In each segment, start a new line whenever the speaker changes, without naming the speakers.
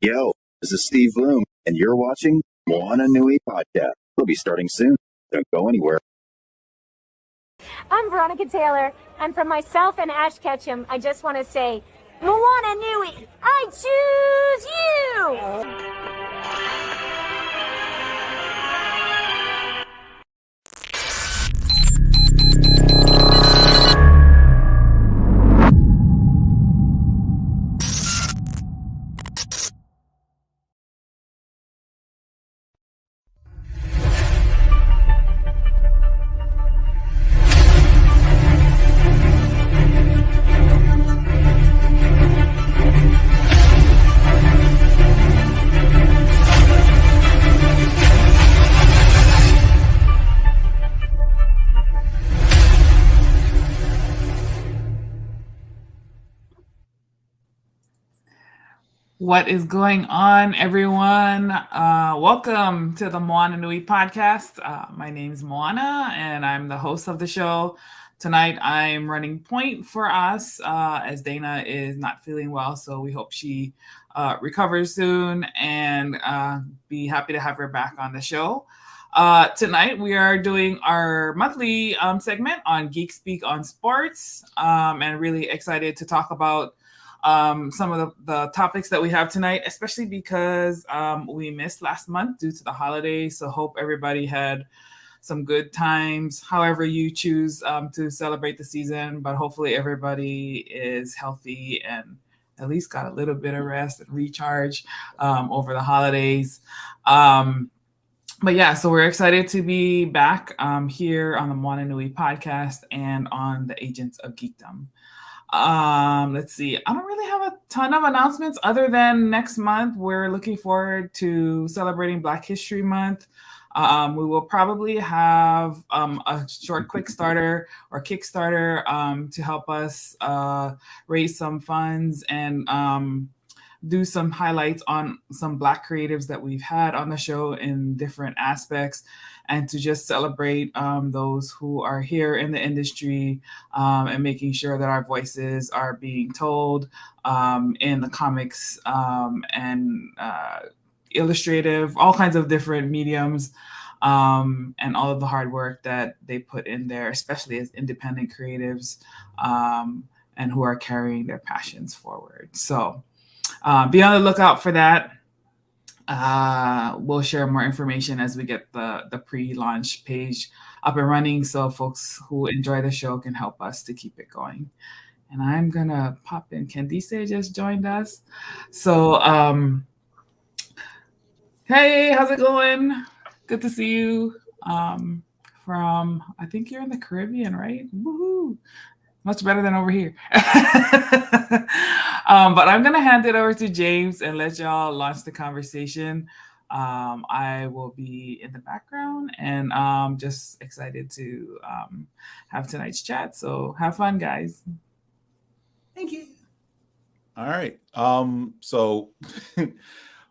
Yo, this is Steve Bloom, and you're watching Moana Nui Podcast. We'll be starting soon. Don't go anywhere.
I'm Veronica Taylor, and from myself and Ash Ketchum, I just want to say, Moana Nui, I choose you!
What is going on, everyone? Welcome to the Moana Nui Podcast. My name is Moana, and I'm the host of the show. Tonight, I'm running point for us as Dana is not feeling well, so we hope she recovers soon and be happy to have her back on the show. Tonight, we are doing our monthly segment on Geek Speak On Sports, and really excited to talk about some of the topics that we have tonight, especially because we missed last month due to the holidays. So hope everybody had some good times, however you choose to celebrate the season. But hopefully everybody is healthy and at least got a little bit of rest and recharge over the holidays. But yeah, so we're excited to be back here on the Moana Nui Podcast and on the Agents of Geekdom. Let's see. I don't really have a ton of announcements other than next month. We're looking forward to celebrating Black History Month. We will probably have a short quick starter or Kickstarter to help us raise some funds and do some highlights on some Black creatives that we've had on the show in different aspects, and to just celebrate those who are here in the industry and making sure that our voices are being told in the comics and illustrative, all kinds of different mediums, and all of the hard work that they put in there, especially as independent creatives and who are carrying their passions forward. So be on the lookout for that. We'll share more information as we get the pre-launch page up and running, so folks who enjoy the show can help us to keep it going. And I'm gonna pop in. Candaysee just joined us. So hey, how's it going? Good to see you. From, I think you're in the Caribbean, right? Woohoo! Much better than over here. But I'm going to hand it over to James and let y'all launch the conversation. I will be in the background and just excited to have tonight's chat. So have fun, guys.
Thank you. All right. So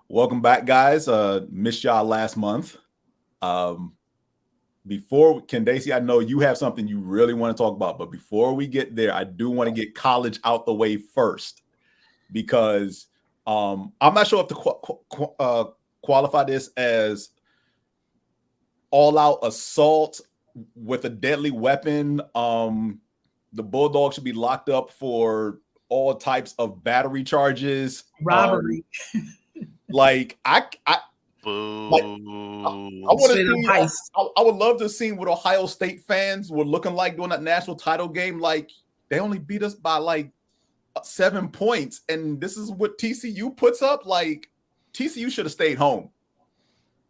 welcome back, guys. Missed y'all last month. Before Candaysee, I know you have something you really want to talk about, but before we get there, I do want to get college out the way first, because I'm not sure if to qualify this as all-out assault with a deadly weapon. The Bulldogs should be locked up for all types of battery charges,
robbery.
I would love to see what Ohio State fans were looking like during that national title game. Like, they only beat us by like 7 points, and this is what TCU puts up. Like, TCU should have stayed home.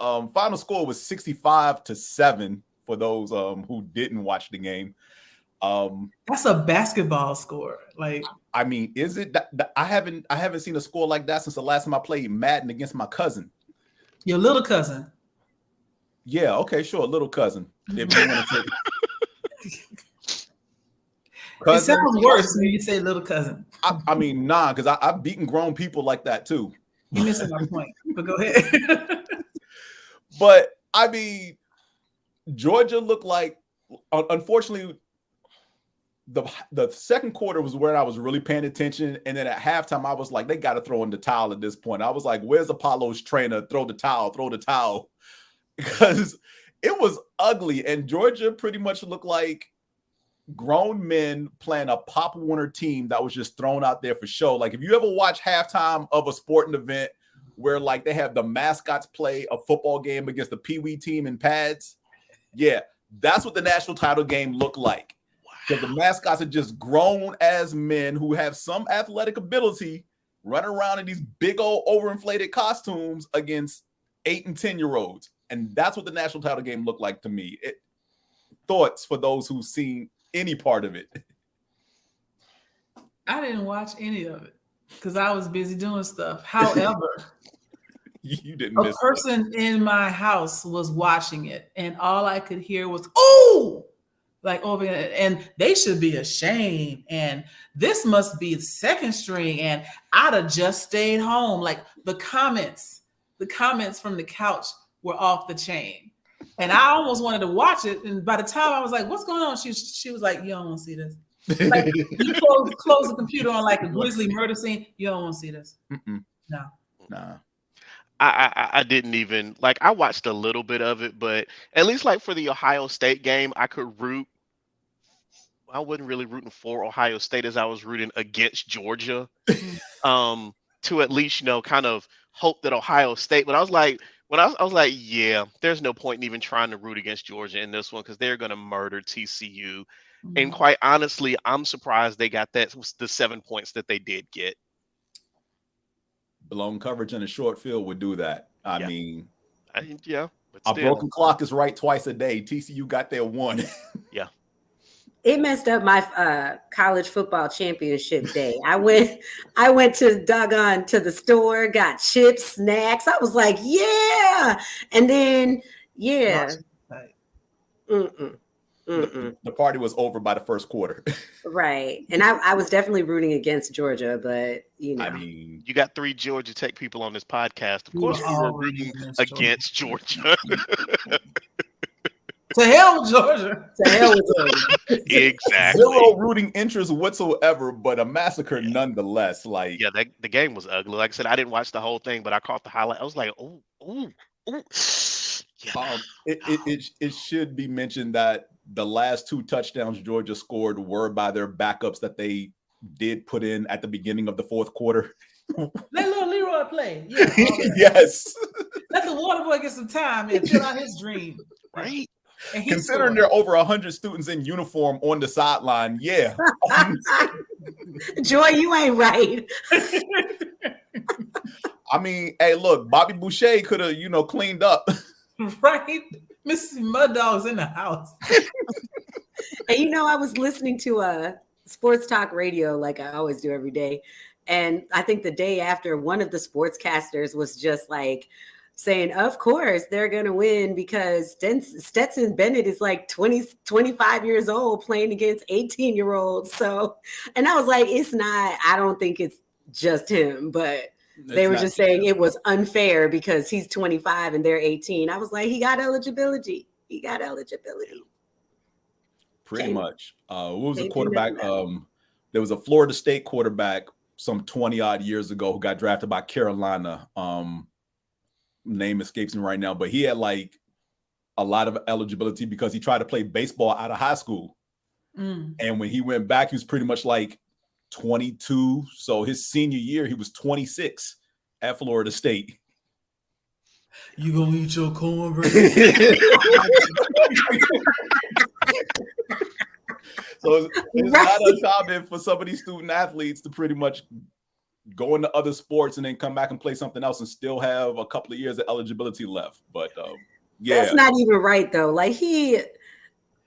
Final score was 65-7 for those who didn't watch the game.
That's a basketball score. Like,
I mean, is it? I haven't seen a score like that since the last time I played Madden against my cousin.
Your little cousin.
Yeah, okay, sure, little cousin. If you want to say
it sounds worse when you say little cousin.
I mean, nah, because I've beaten grown people like that too.
You're missing my point, but go ahead.
But I mean, Georgia looked like, unfortunately, the second quarter was where I was really paying attention. And then at halftime, I was like, they got to throw in the towel at this point. I was like, where's Apollo's trainer? Throw the towel. Because it was ugly. And Georgia pretty much looked like grown men playing a Pop Warner team that was just thrown out there for show. Like if you ever watch halftime of a sporting event where like they have the mascots play a football game against the Pee Wee team in pads. Yeah, that's what the national title game looked like. Because the mascots are just grown as men who have some athletic ability running around in these big old overinflated costumes against 8 and 10-year-olds. And that's what the national title game looked like to me. Thoughts for those who've seen any part of it?
I didn't watch any of it because I was busy doing stuff. However,
you didn't
a
miss
person in my house was watching it, and all I could hear was, "Oh!" Like over, and they should be ashamed. And this must be second string. And I'd have just stayed home. Like the comments from the couch were off the chain. And I almost wanted to watch it. And by the time I was like, what's going on? She was like, you don't want to see this. Like you close the computer on like a grisly murder scene. You don't want to see this. No.
Nah.
I didn't even like. I watched a little bit of it, but at least like for the Ohio State game, I could root. I wasn't really rooting for Ohio State as I was rooting against Georgia, to at least kind of hope that Ohio State. But I was like, I was like, yeah, there's no point in even trying to root against Georgia in this one because they're going to murder TCU. And quite honestly, I'm surprised they got the 7 points that they did get.
Blown coverage in a short field would do that. I mean,
but
a broken clock is right twice a day. TCU got there one.
Yeah.
It messed up my college football championship day. I went to the store, got chips, snacks. I was like, yeah. And then, yeah.
The party was over by the first quarter.
Right. And I was definitely rooting against Georgia, but
I mean,
you got 3 Georgia Tech people on this podcast. Of course, we were rooting against Georgia.
To hell with Georgia.
To hell with Georgia.
Exactly.
Zero rooting interest whatsoever, but a massacre nonetheless. Like,
yeah, the game was ugly. Like I said, I didn't watch the whole thing, but I caught the highlight. I was like, oh. Yeah.
It should be mentioned that the last 2 touchdowns Georgia scored were by their backups that they did put in at the beginning of the fourth quarter.
Let little Leroy play. Yeah,
yes.
Let the water boy get some time and fill out his dream.
Right.
Considering there are over 100 students in uniform on the sideline, yeah.
Joy, you ain't right.
I mean, hey, look, Bobby Boucher could have, cleaned up.
Right? Mrs. Mud Dog's in the house.
And I was listening to sports talk radio like I always do every day. And I think the day after, one of the sportscasters was just like saying, of course, they're going to win because Stetson Bennett is like 25 years old playing against 18-year-olds. So, and I was like, I don't think it's just him, but they were just saying it was unfair because he's 25 and they're 18. I was like, he got eligibility.
Pretty much. What was the quarterback? There was a Florida State quarterback some 20 odd years ago who got drafted by Carolina. Name escapes me right now, but he had like a lot of eligibility because he tried to play baseball out of high school. And when he went back, he was pretty much like 22. So his senior year, he was 26 at Florida State.
You gonna eat your cornbread?
So it's not uncommon for some of these student athletes to pretty much go into other sports and then come back and play something else and still have a couple of years of eligibility left. But yeah,
that's not even right though. Like he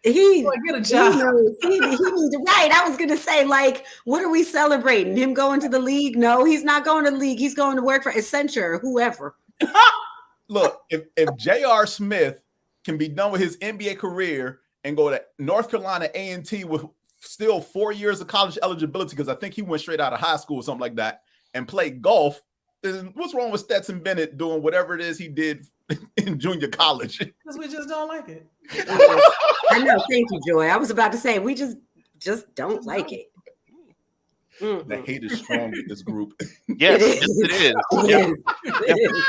get a job.
He needs right. I was gonna say, like, what are we celebrating? Him going to the league? No, he's not going to the league. He's going to work for Accenture or whoever.
Look, if J.R. Smith can be done with his NBA career and go to North Carolina A&T with still 4 years of college eligibility, because I think he went straight out of high school or something like that, and play golf, then what's wrong with Stetson Bennett doing whatever it is he did in junior college?
Because we just don't like it.
I know. Thank you, Joy. I was about to say, we just just don't like it.
The hate is strong with this group.
Yes, it is.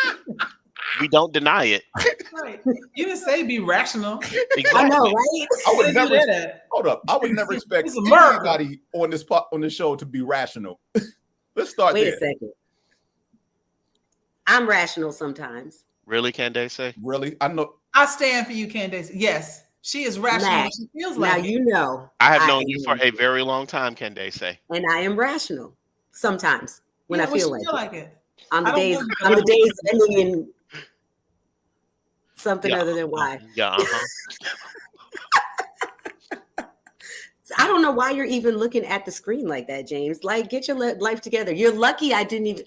We don't deny it.
Right. You didn't say be rational.
Exactly.
I know, right?
I would
Where
never
you at?
hold up. I would never expect
It's America.
anybody on this show to be rational. Let's start
Wait
there.
a second. I'm rational sometimes.
Really, Candaysee?
Really? I know.
I stand for you, Candace. Yes, she is rational.
Nah,
She feels
Now
like it.
you know.
I have known you for a very long time, Candaysee.
And I am rational sometimes when I
when
feel
she
like it.
it.
On
I
the
don't
days,
know you,
on the
but
days ending in something
Yeah.
other than why.
Yeah.
I don't know why you're even looking at the screen like that, James. Like, get your life together. You're lucky I didn't even.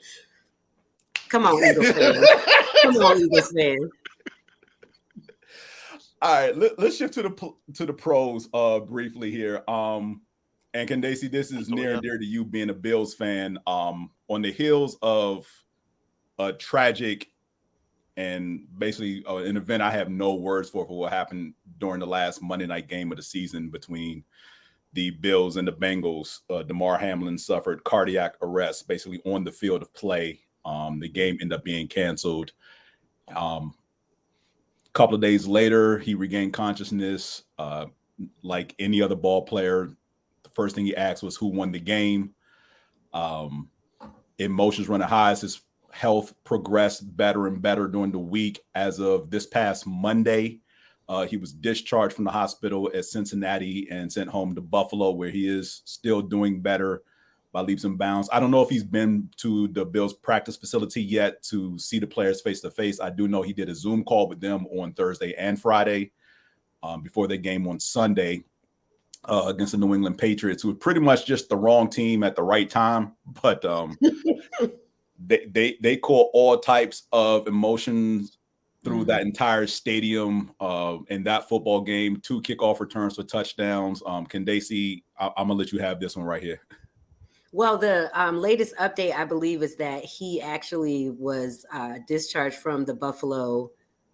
Come on, Eagles fan. Come on, Eagles fan.
All right, let's shift to the pros briefly here. And Candaysee, this is near and dear to you being a Bills fan. On the heels of a tragic and basically an event I have no words for what happened during the last Monday night game of the season between the Bills and the Bengals. Damar Hamlin suffered cardiac arrest basically on the field of play. The game ended up being canceled. A couple of days later, he regained consciousness. Like any other ball player, the first thing he asked was who won the game. Emotions running high as his health progressed better and better during the week. As of this past Monday, he was discharged from the hospital at Cincinnati and sent home to Buffalo, where he is still doing better by leaps and bounds. I don't know if he's been to the Bills practice facility yet to see the players face to face. I do know he did a Zoom call with them on Thursday and Friday before their game on Sunday against the New England Patriots, who were pretty much just the wrong team at the right time. But they caught all types of emotions through that entire stadium in that football game. 2 kickoff returns for touchdowns. Candaysee, I'm gonna let you have this one right here.
Well, the latest update, I believe, is that he actually was discharged from the Buffalo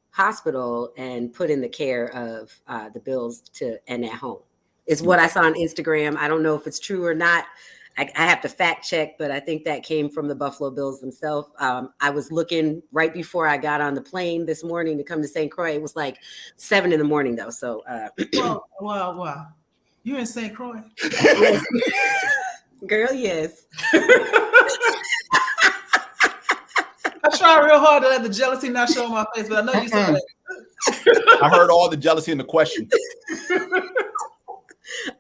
hospital and put in the care of the Bills and at home. Is what I saw on Instagram. I don't know if it's true or not. I have to fact check, but I think that came from the Buffalo Bills themselves. I was looking right before I got on the plane this morning to come to St. Croix. It was like 7 a.m, though. So,
Wow. You're in St. Croix.
Girl, yes.
I try real hard to let the jealousy not show on my face, but I know you saw it.
I heard all the jealousy in the question.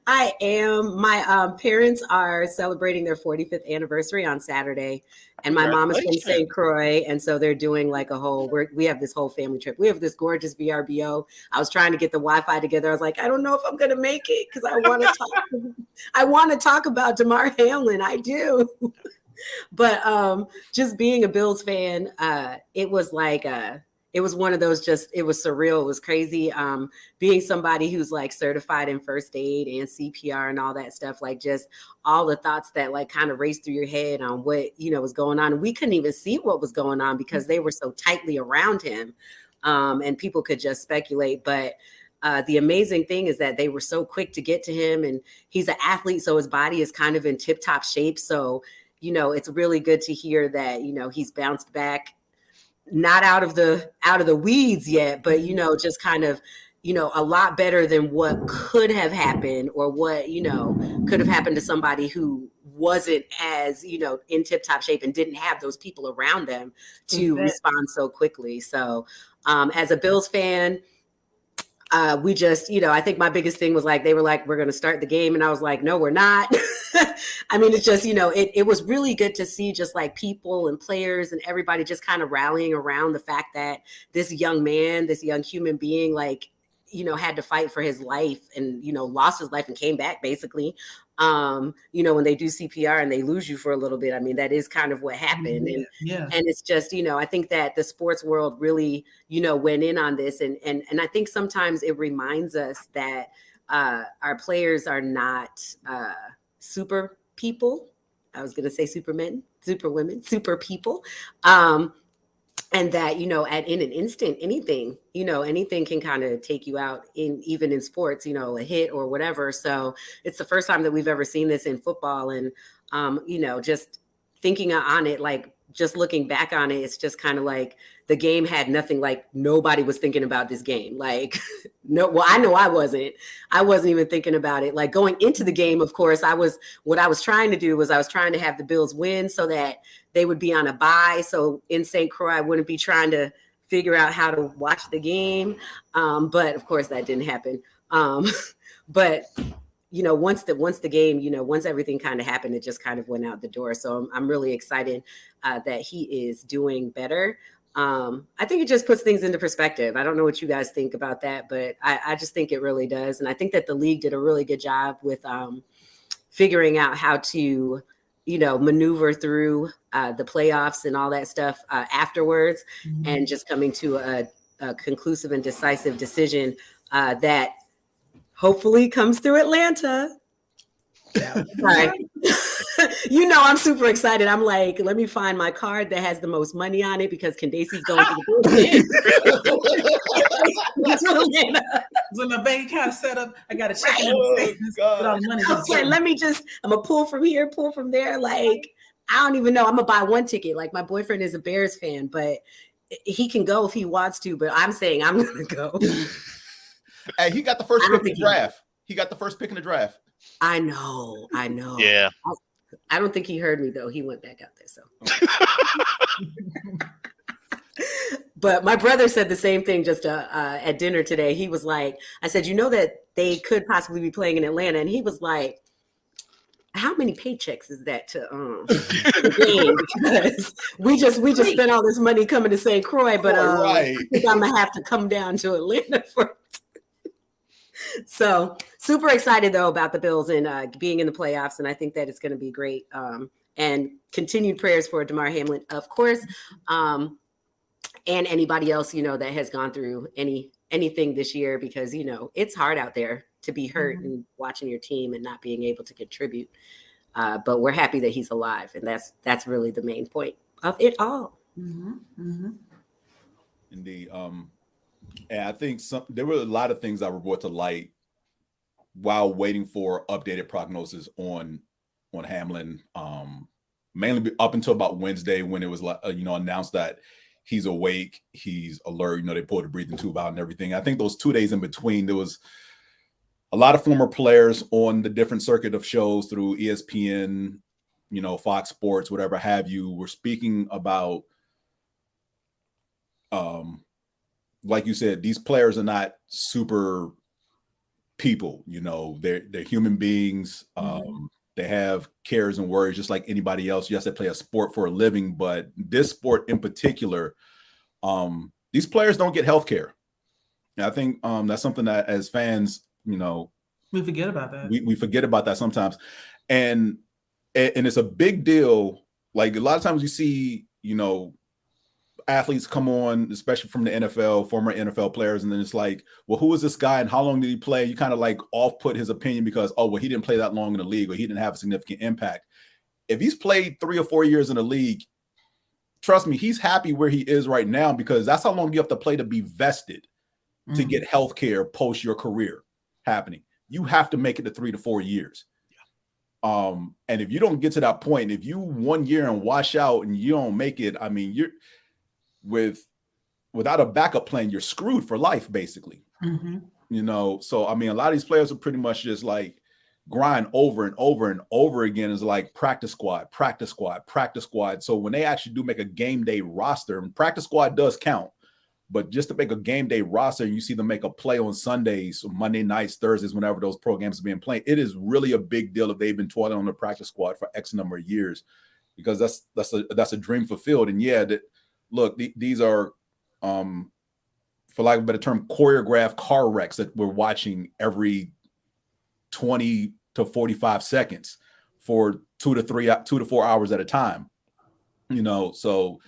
I am. My parents are celebrating their 45th anniversary on Saturday, and my mom is from St. Croix, and so they're doing like a whole. We have this whole family trip. We have this gorgeous VRBO. I was trying to get the Wi-Fi together. I was like, I don't know if I'm going to make it because I want to talk. I want to talk about Damar Hamlin. I do, but just being a Bills fan, it was like it was one of those it was surreal. It was crazy. Being somebody who's like certified in first aid and CPR and all that stuff, like just all the thoughts that like kind of raced through your head on what, was going on. And we couldn't even see what was going on because they were so tightly around him and people could just speculate. But the amazing thing is that they were so quick to get to him, and he's an athlete. So his body is kind of in tip top shape. So, it's really good to hear that, he's bounced back. Not out of the weeds yet, but just kind of a lot better than what could have happened or what could have happened to somebody who wasn't as in tip-top shape and didn't have those people around them to respond so quickly. So as a Bills fan, we just I think my biggest thing was like they were like, we're going to start the game, and I was like, no, we're not. I mean, it's just, it was really good to see just like people and players and everybody just kind of rallying around the fact that this young man, this young human being, like, had to fight for his life and, lost his life and came back basically. When they do CPR and they lose you for a little bit, I mean, that is kind of what happened. And it's just, I think that the sports world really, went in on this. And I think sometimes it reminds us that our players are not super people. I was going to say supermen, super women, super people. and that, in an instant, anything can kind of take you out even in sports, a hit or whatever. So it's the first time that we've ever seen this in football. And, just thinking on it, like just looking back on it, it's just kind of like the game had nothing, like nobody was thinking about this game. Like, no, well, I know I wasn't even thinking about it. Like going into the game, of course, what I was trying to do was I was trying to have the Bills win so that they would be on a bye. So in St. Croix, I wouldn't be trying to figure out how to watch the game. But of course that didn't happen. But once the game, once everything kind of happened, it just kind of went out the door. So I'm really excited that he is doing better. I think it just puts things into perspective. I don't know what you guys think about that, but I just think it really does. And I think that the league did a really good job with figuring out how to, maneuver through the playoffs and all that stuff afterwards, and just coming to a conclusive and decisive decision that hopefully comes through Atlanta. Right. I'm super excited. I'm like, let me find my card that has the most money on it because Candaysee's going to the
When my bank account set up, I got to check in the statements, put all the money.
Okay, I'm gonna pull from here, pull from there. Like, I don't even know. I'm gonna buy one ticket. Like, my boyfriend is a Bears fan, but he can go if he wants to. But I'm saying I'm gonna go.
Hey, he got the first pick in the draft. He got the first pick in the draft.
I know.
Yeah.
I don't think he heard me though. He went back out there. So, but my brother said the same thing just at dinner today. He was like, I said, that they could possibly be playing in Atlanta, and he was like, how many paychecks is that to the game? Because we just spent all this money coming to St. Croix, but I think I'm gonna have to come down to Atlanta for. So super excited though about the Bills and being in the playoffs, and I think that it's going to be great. And continued prayers for DeMar Hamlin, of course, and anybody else that has gone through anything this year, because it's hard out there to be hurt and watching your team and not being able to contribute. But we're happy that he's alive, and that's really the main point of it all.
Indeed. And I think there were a lot of things that were brought to light while waiting for updated prognosis on Hamlin, mainly up until about Wednesday when it was announced that he's awake, he's alert. They pulled the breathing tube out and everything. I think those 2 days in between, there was a lot of former players on the different circuit of shows through ESPN, Fox Sports, whatever have you, were speaking about. Like you said, these players are not super people, they're human beings. They have cares and worries just like anybody else. Yes, they play a sport for a living, but this sport in particular, these players don't get health care. And I think that's something that as fans,
we forget about that.
We forget about that sometimes. And it's a big deal. Like a lot of times you see, athletes come on, especially from the NFL, former NFL players, and then it's like, well, who is this guy and how long did he play? You kind of like off-put his opinion because, he didn't play that long in the league or he didn't have a significant impact. If he's played 3 or 4 years in the league, trust me, he's happy where he is right now because that's how long you have to play to be vested to get health care post your career happening. You have to make it to 3 to 4 years. And if you don't get to that point, if you 1 year and wash out and you don't make it, I mean, you're without a backup plan, you're screwed for life, basically. So I mean, a lot of these players are pretty much just like grind over and over and over again. Is like practice squad. So when they actually do make a game day roster, and practice squad does count, but just to make a game day roster and you see them make a play on Sundays, or Monday nights, Thursdays, whenever those programs are being played, it is really a big deal if they've been toiling on the practice squad for X number of years, because that's a dream fulfilled. And look, these are, for lack of a better term, choreographed car wrecks that we're watching every 20 to 45 seconds for 2 to 4 hours at a time. So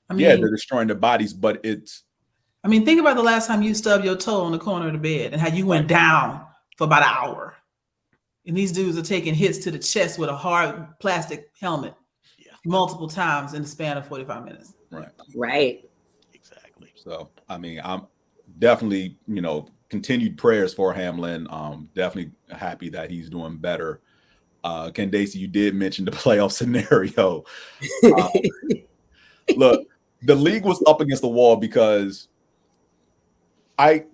I mean, they're destroying their bodies, but it's.
I mean, think about the last time you stubbed your toe on the corner of the bed and how you went down for about an hour. And these dudes are taking hits to the chest with a hard plastic helmet multiple times in the span of 45 minutes.
Right.
Exactly.
So, I mean, I'm definitely, continued prayers for Hamlin. Definitely happy that he's doing better. Candace, you did mention the playoff scenario. Look, the league was up against the wall because I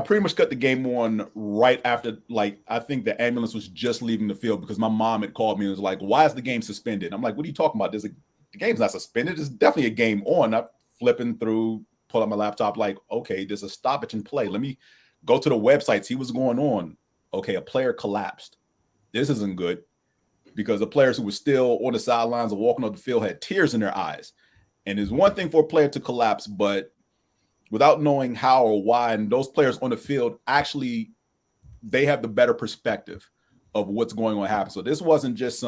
pretty much cut the game on right after, I think the ambulance was just leaving the field because my mom had called me and was like, why is the game suspended? I'm like, what are you talking about? The game's not suspended. There's definitely a game on. I'm flipping through, pull out my laptop, like, okay, there's a stoppage in play. Let me go to the website, see what's going on. Okay, a player collapsed. This isn't good because the players who were still on the sidelines or walking off the field had tears in their eyes. And it's one thing for a player to collapse, but without knowing how or why, and those players on the field, actually, they have the better perspective of what's going on to happen. So this wasn't just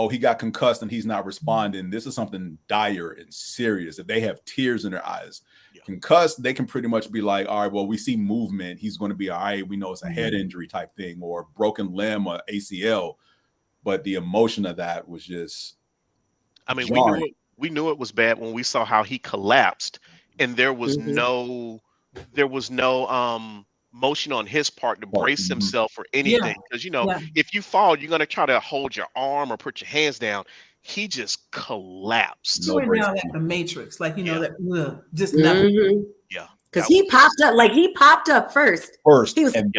he got concussed and he's not responding. This is something dire and serious. If they have tears in their eyes, concussed, they can pretty much be like, all right, well, we see movement. He's going to be all right. We know it's a head injury type thing or broken limb or ACL. But the emotion of that was just,
I mean, we knew it was bad when we saw how he collapsed, and there was no motion on his part to brace himself for anything. Because if you fall, you're gonna try to hold your arm or put your hands down. He just collapsed.
He went down like the Matrix, that just nothing.
Yeah,
because he popped up first. He was, and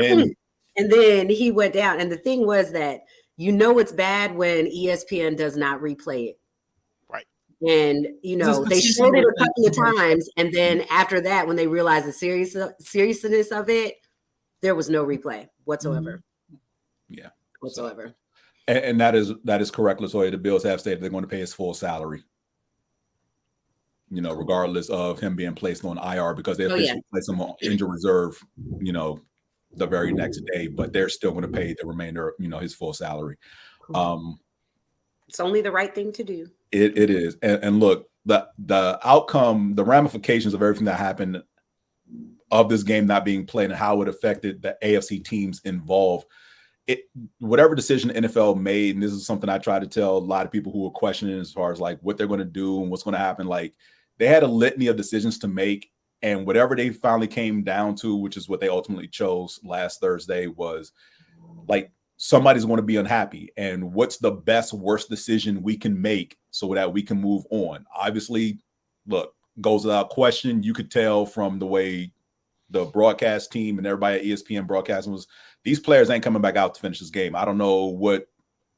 then he went down. And the thing was that it's bad when ESPN does not replay it.
Right.
And they showed it a couple of times, and then after that, when they realized the seriousness of it, there was no replay whatsoever.
Yeah,
whatsoever.
So, and that is correct, LaToya. The Bills have stated they're going to pay his full salary. Regardless of him being placed on IR, because they officially placed him on injured reserve. The very next day, but they're still going to pay the remainder, his full salary.
It's only the right thing to do.
It is. And look, the outcome, the ramifications of everything that happened of this game not being played and how it affected the AFC teams involved, whatever decision the NFL made, and this is something I try to tell a lot of people who are questioning as far as what they're going to do and what's going to happen. They had a litany of decisions to make. And whatever they finally came down to, which is what they ultimately chose last Thursday, was somebody's going to be unhappy. And what's the best, worst decision we can make so that we can move on? Obviously, look, goes without question. You could tell from the way the broadcast team and everybody at ESPN broadcasting was, these players ain't coming back out to finish this game. I don't know what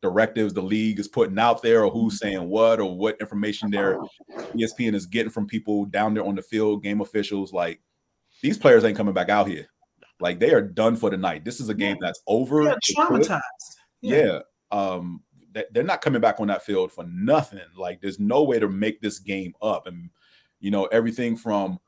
directives the league is putting out there or who's saying what or what information their ESPN is getting from people down there on the field, game officials. These players ain't coming back out here. They are done for the night. This is a game that's over.
They're traumatized.
Yeah. They're not coming back on that field for nothing. There's no way to make this game up. And, everything from,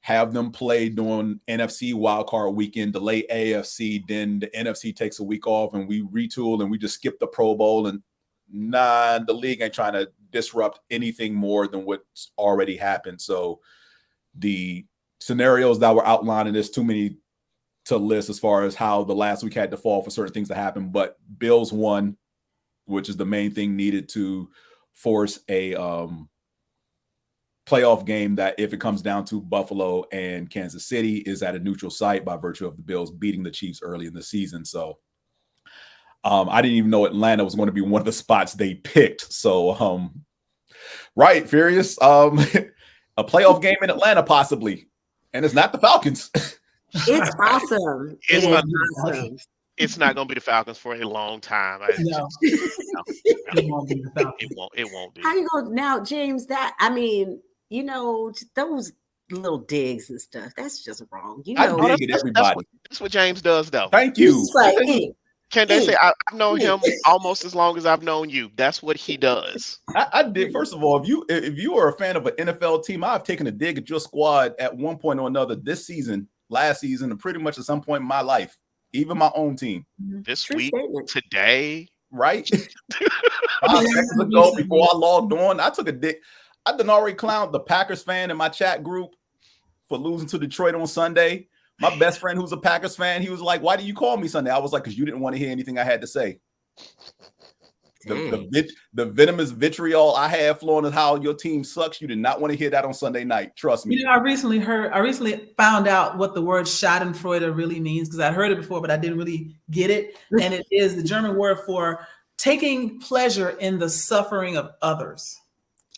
have them play during NFC wildcard weekend, delay AFC, then the NFC takes a week off and we retool and we just skip the Pro Bowl. And the league ain't trying to disrupt anything more than what's already happened. So the scenarios that were outlined, and there's too many to list as far as how the last week had to fall for certain things to happen. But Bills won, which is the main thing needed to force a playoff game that, if it comes down to Buffalo and Kansas City, is at a neutral site by virtue of the Bills beating the Chiefs early in the season. So I didn't even know Atlanta was going to be one of the spots they picked. So right, Furious, a playoff game in Atlanta possibly, and it's not the Falcons.
It's awesome. Awesome.
It's not going to be the Falcons for a long time.
No.
It won't be the Falcons. It won't be.
How you go now, James? Those little digs and stuff. That's just wrong.
I dig it, everybody.
That's what James does, though.
Thank you.
Can they say I've known him almost as long as I've known you? That's what he does.
I did. First of all, if you are a fan of an NFL team, I've taken a dig at your squad at one point or another this season, last season, and pretty much at some point in my life. Even my own team.
This week, today.
Right? 5 seconds ago, before I logged on, I took a dig. I done already clowned the Packers fan in my chat group for losing to Detroit on Sunday. My best friend, who's a Packers fan, he was like, why do you call me Sunday? I was like, because you didn't want to hear anything I had to say. The venomous vitriol I have flowing is how your team sucks. You did not want to hear that on Sunday night. Trust me.
You know, I recently found out what the word Schadenfreude really means, because I heard it before, but I didn't really get it. And it is the German word for taking pleasure in the suffering of others.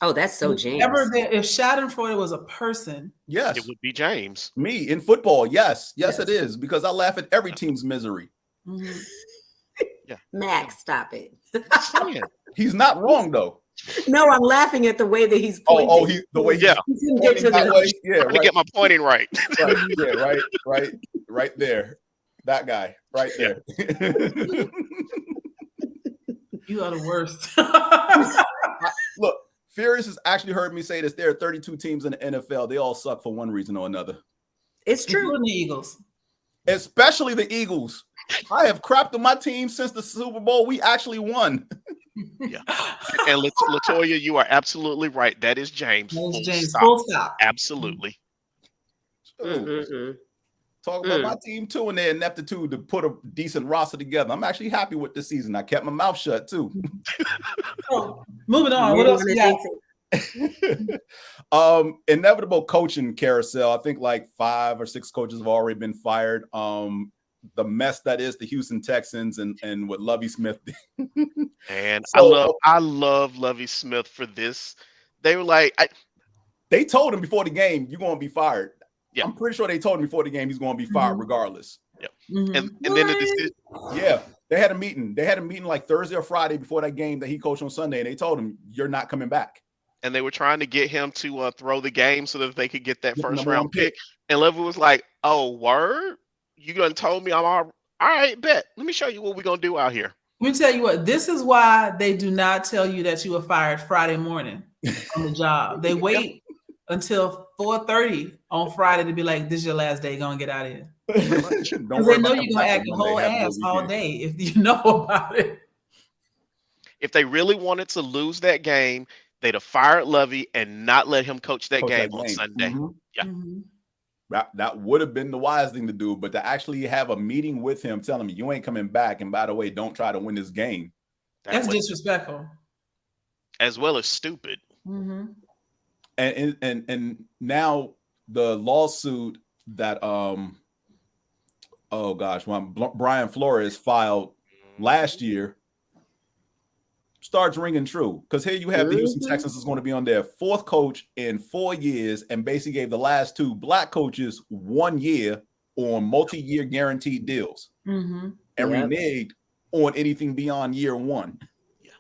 Oh, that's so James.
If Schadenfreude was a person,
yes,
it would be James.
Me in football, yes, it is, because I laugh at every team's misery.
mm-hmm.
Yeah,
Max, stop it.
He's not wrong though.
No, I'm laughing at the way that he's pointing.
The way
yeah,
he didn't get to the
way. Yeah, right. To get my pointing right.
right there. That guy, right there.
You are the worst.
Look, Furious has actually heard me say this. There are 32 teams in the NFL. They all suck for one reason or another.
It's true.
Including the Eagles.
Especially the Eagles. I have crapped on my team since the Super Bowl. We actually won.
Yeah. And Latoya, you are absolutely right. That is James.
That is James. Full stop.
Absolutely.
Talk about my team too, and their ineptitude to put a decent roster together. I'm actually happy with this season. I kept my mouth shut too.
Oh, moving on. What else you
got? Inevitable coaching carousel. I think like 5 or 6 coaches have already been fired. The mess that is the Houston Texans and what Lovie Smith did.
And so, I love Lovie Smith for this. They were like,
they told him before the game, you're going to be fired.
Yeah.
I'm pretty sure they told him before the game he's going to be fired regardless.
Yep. And then the decision.
Yeah, they had a meeting. They had a meeting like Thursday or Friday before that game that he coached on Sunday, and they told him you're not coming back.
And they were trying to get him to throw the game so that they could get that first round pick. And Lovie was like, "Oh, word? You done told me I'm all right? Bet. Let me show you what we're gonna do out here."
Let me tell you what. This is why they do not tell you that you were fired Friday morning on the job. They wait until 4:30 on Friday to be like, "This is your last day. Go and get out of here." Because they know you're gonna act a whole ass all day if you know about it.
If they really wanted to lose that game, they'd have fired Lovie and not let him coach that game on Sunday. Yeah.
That would have been the wise thing to do, but to actually have a meeting with him telling him you ain't coming back, and by the way, don't try to win this game.
That's disrespectful.
As well as stupid.
And now the lawsuit that Brian Flores filed last year starts ringing true, because here you have the Houston Texans is going to be on their 4th coach in 4 years, and basically gave the last 2 black coaches 1 year on multi-year guaranteed deals and reneged on anything beyond year 1.
Yeah.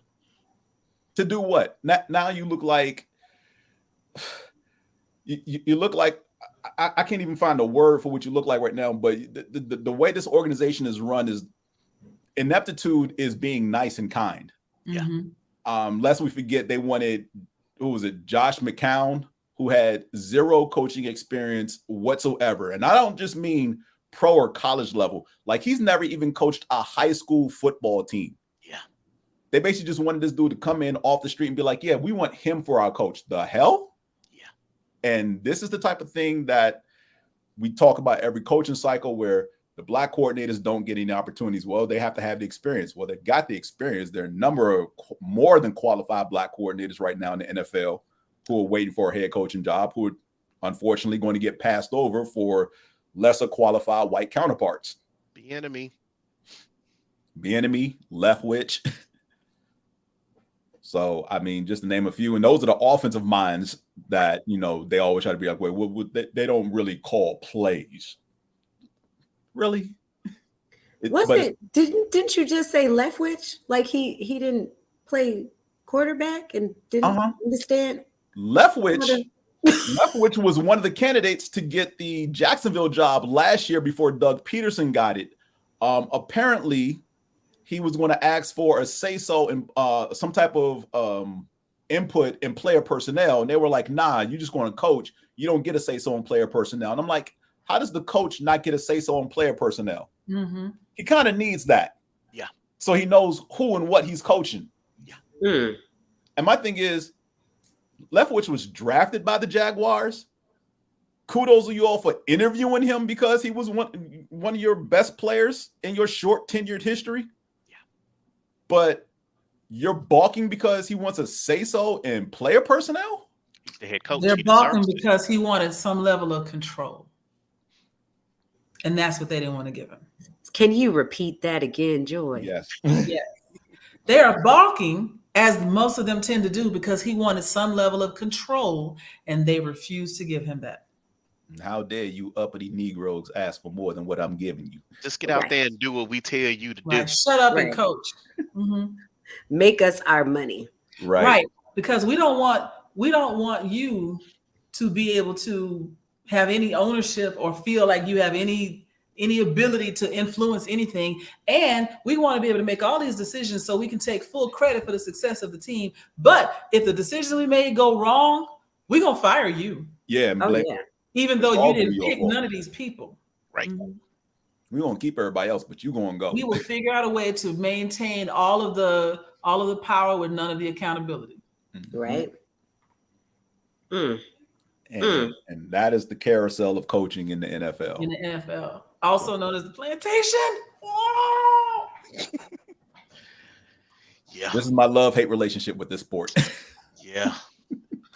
To do what? Now you look like you look like I can't even find a word for what you look like right now, but the way this organization is run is ineptitude is being nice and kind.
Yeah.
Lest we forget, they wanted, who was it, Josh McCown, who had 0 coaching experience whatsoever. And I don't just mean pro or college level. Like, he's never even coached a high school football team.
Yeah.
They basically just wanted this dude to come in off the street and be like, yeah, we want him for our coach. The hell?
Yeah.
And this is the type of thing that we talk about every coaching cycle, where the black coordinators don't get any opportunities. Well, they have to have the experience. Well, they've got the experience. There are a number of more than qualified black coordinators right now in the NFL who are waiting for a head coaching job, who are unfortunately going to get passed over for lesser qualified white counterparts.
Bieniemy,
Leftwich. So, I mean, just to name a few. And those are the offensive minds that, they always try to be like, wait, they don't really call plays. Really?
Didn't you just say Leftwich? Like he didn't play quarterback and didn't understand?
Leftwich was one of the candidates to get the Jacksonville job last year before Doug Peterson got it. Apparently, he was going to ask for a say-so and some type of input in player personnel. And they were like, nah, you're just going to coach. You don't get a say-so in player personnel. And I'm like, how does the coach not get a say-so on player personnel? He kind of needs that.
Yeah.
So he knows who and what he's coaching.
Yeah.
And my thing is, Leftwich was drafted by the Jaguars. Kudos to you all for interviewing him, because he was one of your best players in your short tenured history.
Yeah.
But you're balking because he wants to say so in player personnel?
The head coach.
They're
he
balking
deserves it.
because he wanted some level of control. And that's what they didn't want to give him.
Can you repeat that again, Joy?
Yes.
Yes. They are balking, as most of them tend to do, because he wanted some level of control, and they refused to give him that.
How dare you uppity Negroes ask for more than what I'm giving you?
Just get out there and do what we tell you to
Right.
do.
Shut up and
Right.
coach. Mhm.
Make us our money.
Right. Because we don't want you to be able to have any ownership or feel like you have any ability to influence anything. And we want to be able to make all these decisions so we can take full credit for the success of the team. But if the decisions we made go wrong, we're gonna fire you.
Yeah, and
Oh,
blame,
yeah.
Even though
all
you
gonna
didn't
be your
pick
fault.
none of these people.
Right.
Mhm.
We're gonna keep everybody else, but you gonna go.
We will figure out a way to maintain all of the power with none of the accountability.
Right? Mm.
And that is the carousel of coaching in the NFL.
In the NFL, also known as the plantation. Oh!
Yeah.
This is my love-hate relationship with this sport.
Yeah.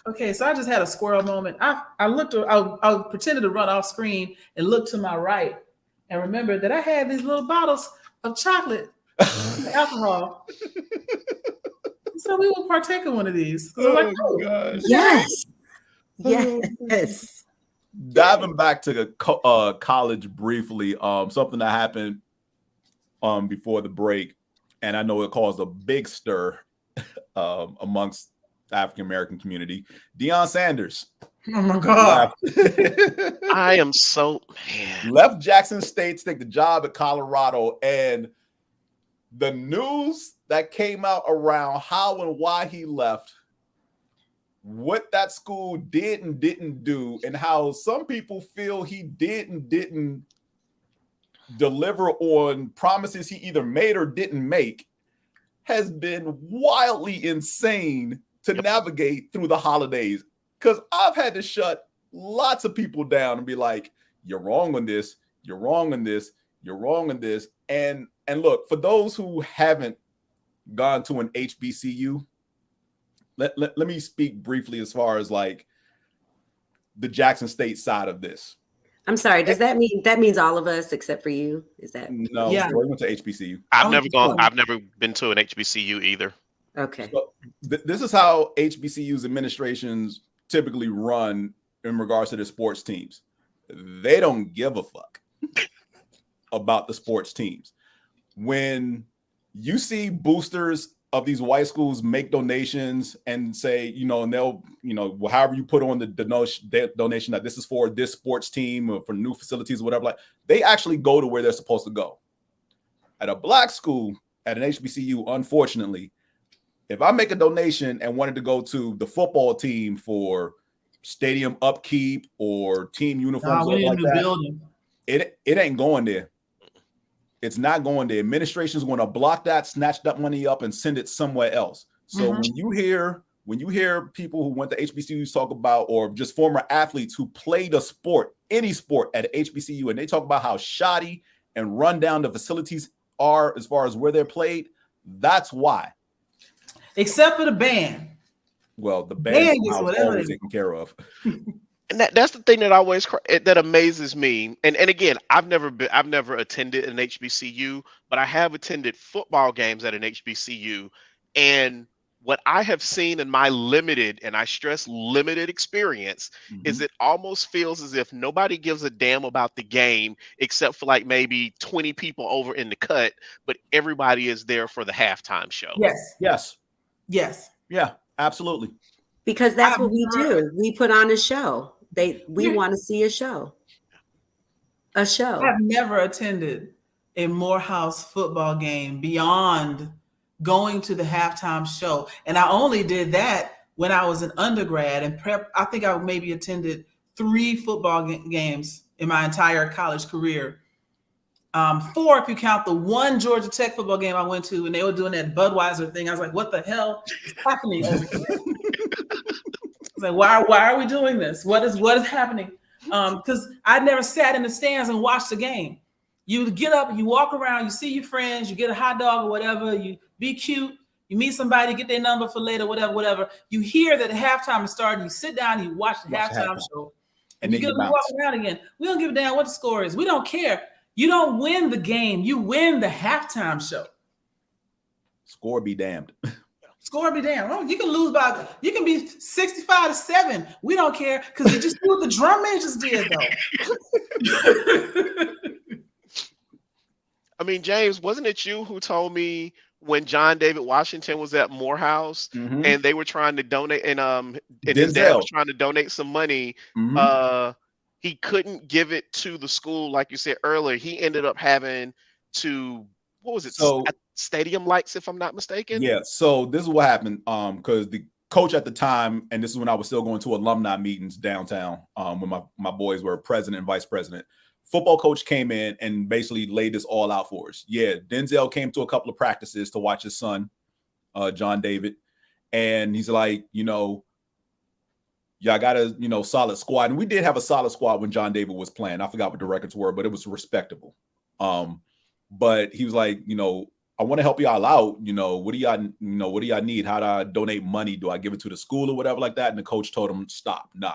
Okay, so I just had a squirrel moment. I looked, I pretended to run off screen and looked to my right and remembered that I had these little bottles of chocolate alcohol. So we will partake in one of these. So I'm like, oh,
gosh.
Yes. Yes.
Diving back to the college briefly, something that happened before the break, and I know it caused a big stir amongst the African American community. Deion Sanders.
Oh my God.
I am so
left Jackson State to take the job at Colorado, and the news that came out around how and why he left, what that school did and didn't do, and how some people feel he did and didn't deliver on promises he either made or didn't make, has been wildly insane to navigate through the holidays. Because I've had to shut lots of people down and be like, you're wrong on this, you're wrong on this, you're wrong on this. And look, for those who haven't gone to an HBCU, let me speak briefly as far as like the Jackson State side of this.
I'm sorry. Does that means all of us except for you? Is that
no?
Yeah.
We went to HBCU.
I've never been to an HBCU either.
okay?
So, this is how HBCUs administrations typically run in regards to their sports teams. They don't give a fuck about the sports teams. When you see boosters of these white schools make donations and say, and they'll, however you put on the donation that this is for this sports team or for new facilities or whatever, like they actually go to where they're supposed to go. At a black school, at an HBCU, unfortunately, if I make a donation and wanted to go to the football team for stadium upkeep or team uniforms,
we need
like
a new building.
it ain't going there. It's not going there. Administration is going to block that, snatch that money up, and send it somewhere else. So when you hear people who went to HBCUs talk about, or just former athletes who played a sport, any sport at HBCU, and they talk about how shoddy and run down the facilities are as far as where they're played, that's why.
Except for the band.
Well, the band is
whatever
always taken care of.
And that's the thing that always that amazes me. And again, I've never attended an HBCU, but I have attended football games at an HBCU. And what I have seen in my limited, and I stress limited experience, is it almost feels as if nobody gives a damn about the game except for like maybe 20 people over in the cut, but everybody is there for the halftime show.
Yes.
Yeah, absolutely.
Because that's what we do. We put on a show. We want to see a show. A show.
I've never attended a Morehouse football game beyond going to the halftime show. And I only did that when I was an undergrad and prep. I think I maybe attended 3 football games in my entire college career. 4 if you count the one Georgia Tech football game I went to, and they were doing that Budweiser thing. I was like, what the hell is happening over here? I was like, why are we doing this? What is happening? Because I never sat in the stands and watched the game. You get up, you walk around, you see your friends, you get a hot dog or whatever, you be cute, You meet somebody, get their number for later, whatever. You hear that the halftime is starting. You sit down and you watch the halftime show. And you get to walk around again. We don't give a damn what the score is. We don't care. You don't win the game. You win the halftime show.
Score be damned.
Score be damned. Oh, you can lose you can be 65-7. We don't care because you just do what the drum man just did, though.
I mean, James, wasn't it you who told me when John David Washington was at Morehouse and they were trying to donate and his dad was trying to donate some money, he couldn't give it to the school, like you said earlier. He ended up having to, what was it? So, stadium lights, if I'm not mistaken.
Yeah. So this is what happened. Because the coach at the time, and this is when I was still going to alumni meetings downtown, when my boys were president and vice president. Football coach came in and basically laid this all out for us. Yeah, Denzel came to a couple of practices to watch his son, John David. And he's like, y'all got a, solid squad. And we did have a solid squad when John David was playing. I forgot what the records were, but it was respectable. But he was like, I want to help y'all out. What do y'all need? How do I donate money? Do I give it to the school or whatever like that? And the coach told him, stop. Nah.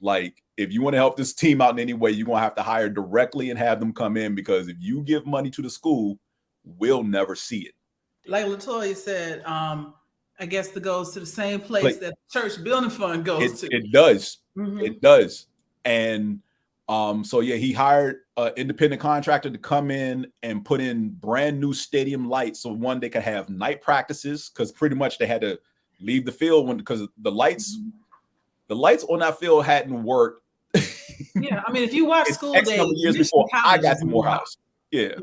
Like, if you want to help this team out in any way, you're going to have to hire directly and have them come in, because if you give money to the school, we'll never see it.
Like LaToya said, I guess it goes to the same place that church building fund goes to.
It does. Mm-hmm. It does. And so, yeah, he hired an independent contractor to come in and put in brand new stadium lights. So, one, they could have night practices, because pretty much they had to leave the field because the lights on that field hadn't worked.
Yeah, I mean, if you watch School Days,
years before I got to Morehouse. Yeah.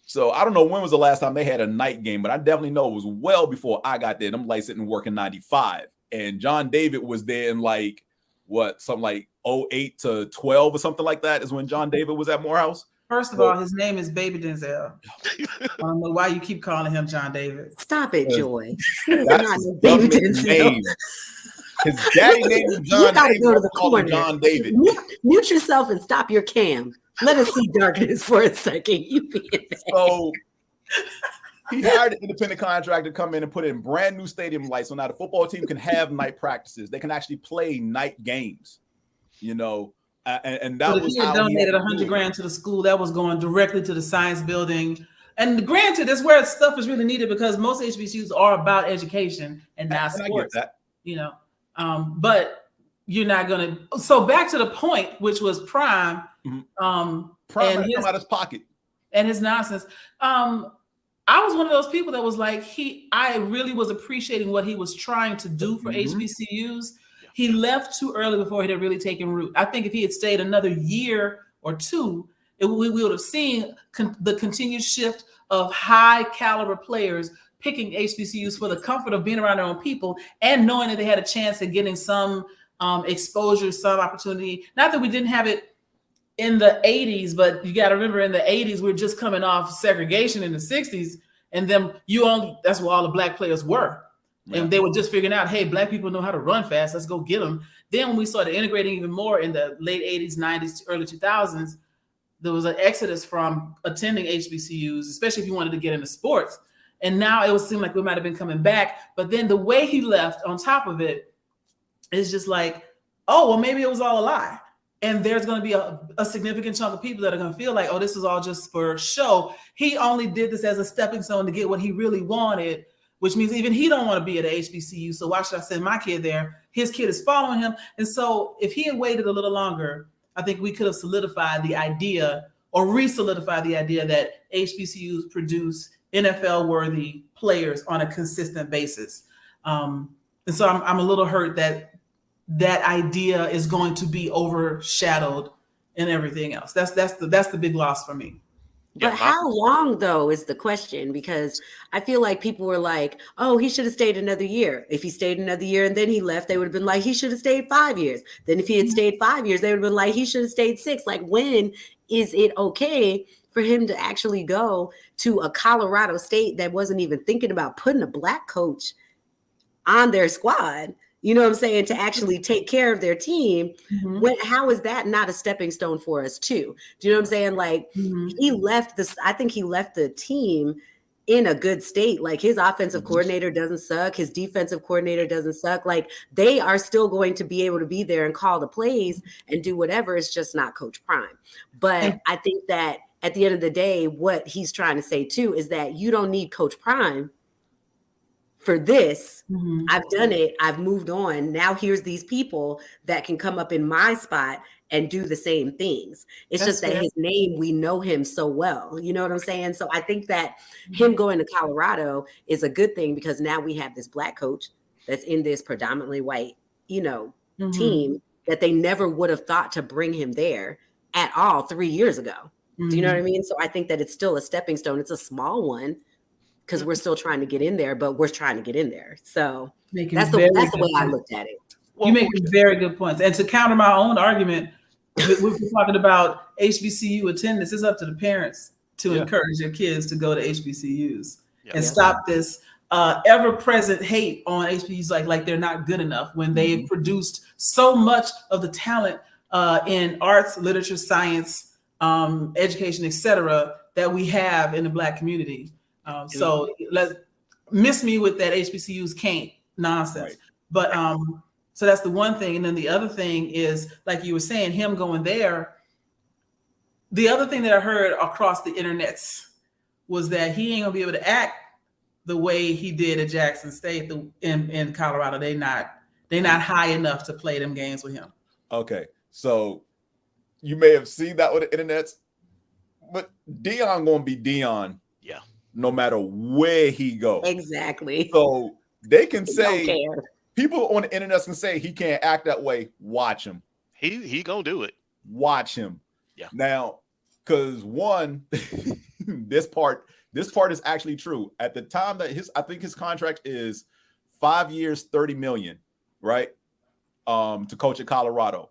So I don't know when was the last time they had a night game, but I definitely know it was well before I got there. Them lights didn't work in 95. And John David was there in something like 08 to 12 or something like that is when John David was at Morehouse.
First of all, his name is Baby Denzel. I don't know why you keep calling him John David.
Stop it, Joy.
That's his Baby Denzel. His daddy name is John David.
Go to the corner.
John David.
Mute yourself and stop your cam. Let us see darkness for a second.
So he hired an independent contractor to come in and put in brand new stadium lights. So now the football team can have night practices. They can actually play night games. And that was
he had donated $100,000 to the school. That was going directly to the science building. And granted, that's where stuff is really needed, because most HBCUs are about education and not sports.
I get that.
But you're not going to. So back to the point, which was Prime.
Prime and come out his pocket
and his nonsense. I was one of those people that was like, I really was appreciating what he was trying to do for HBCUs. He left too early before it had really taken root. I think if he had stayed another year or two, we would have seen the continued shift of high caliber players picking HBCUs for the comfort of being around their own people and knowing that they had a chance at getting some exposure, some opportunity. Not that we didn't have it in the 80s, but you got to remember in the 80s, we're just coming off segregation in the 60s. And then that's where all the black players were. Yeah. And they were just figuring out, hey, black people know how to run fast. Let's go get them. Then when we started integrating even more in the late 80s, 90s, early 2000s, there was an exodus from attending HBCUs, especially if you wanted to get into sports. And now it would seem like we might have been coming back. But then the way he left on top of it is just like, oh, well, maybe it was all a lie. And there's going to be a significant chunk of people that are going to feel like, oh, this is all just for show. He only did this as a stepping stone to get what he really wanted, which means even he don't want to be at a HBCU. So why should I send my kid there? His kid is following him. And so if he had waited a little longer, I think we could have solidified the idea or re-solidified the idea that HBCUs produce NFL-worthy players on a consistent basis. And so I'm a little hurt that idea is going to be overshadowed in everything else. That's the big loss for me.
But how long, though, is the question? Because I feel like people were like, oh, he should have stayed another year. If he stayed another year and then he left, they would have been like, he should have stayed 5 years. Then if he had stayed 5 years, they would have been like, he should have stayed 6. Like, when is it okay for him to actually go to a Colorado State that wasn't even thinking about putting a black coach on their squad? You know what I'm saying? To actually take care of their team. Mm-hmm. How is that not a stepping stone for us too? Do you know what I'm saying? Like he left this, I think he left the team in a good state. Like his offensive coordinator doesn't suck. His defensive coordinator doesn't suck. Like they are still going to be able to be there and call the plays and do whatever. It's just not Coach Prime. But I think that at the end of the day, what he's trying to say too is that you don't need Coach Prime for this. I've done it. I've moved on. Now here's these people that can come up in my spot and do the same things. It's just that his name, we know him so well. You know what I'm saying? So I think that him going to Colorado is a good thing because now we have this Black coach that's in this predominantly white, team that they never would have thought to bring him there at all 3 years ago. Do you know what I mean? So I think that it's still a stepping stone. It's a small one because we're still trying to get in there, but we're trying to get in there. So that's the way I looked at it.
You make very good points. And to counter my own argument, we're talking about HBCU attendance. It's up to the parents to encourage their kids to go to HBCUs and stop this ever-present hate on HBCUs like they're not good enough when they've produced so much of the talent in arts, literature, science, education, etc., that we have in the Black community. So let's miss me with that HBCUs can't nonsense. But so that's the one thing. And then the other thing is, like you were saying, him going there. The other thing that I heard across the internets was that he ain't gonna be able to act the way he did at Jackson State in Colorado. They not high enough to play them games with him.
Okay, so you may have seen that with the internets, but Deion gonna be Deion. Yeah. No matter where he goes.
Exactly.
So they can say, people on the internet can say he can't act that way. Watch him.
He gonna do it.
Watch him.
Yeah.
Now, because one, this part is actually true. At the time that I think his contract is 5 years, $30 million, right? To coach at Colorado.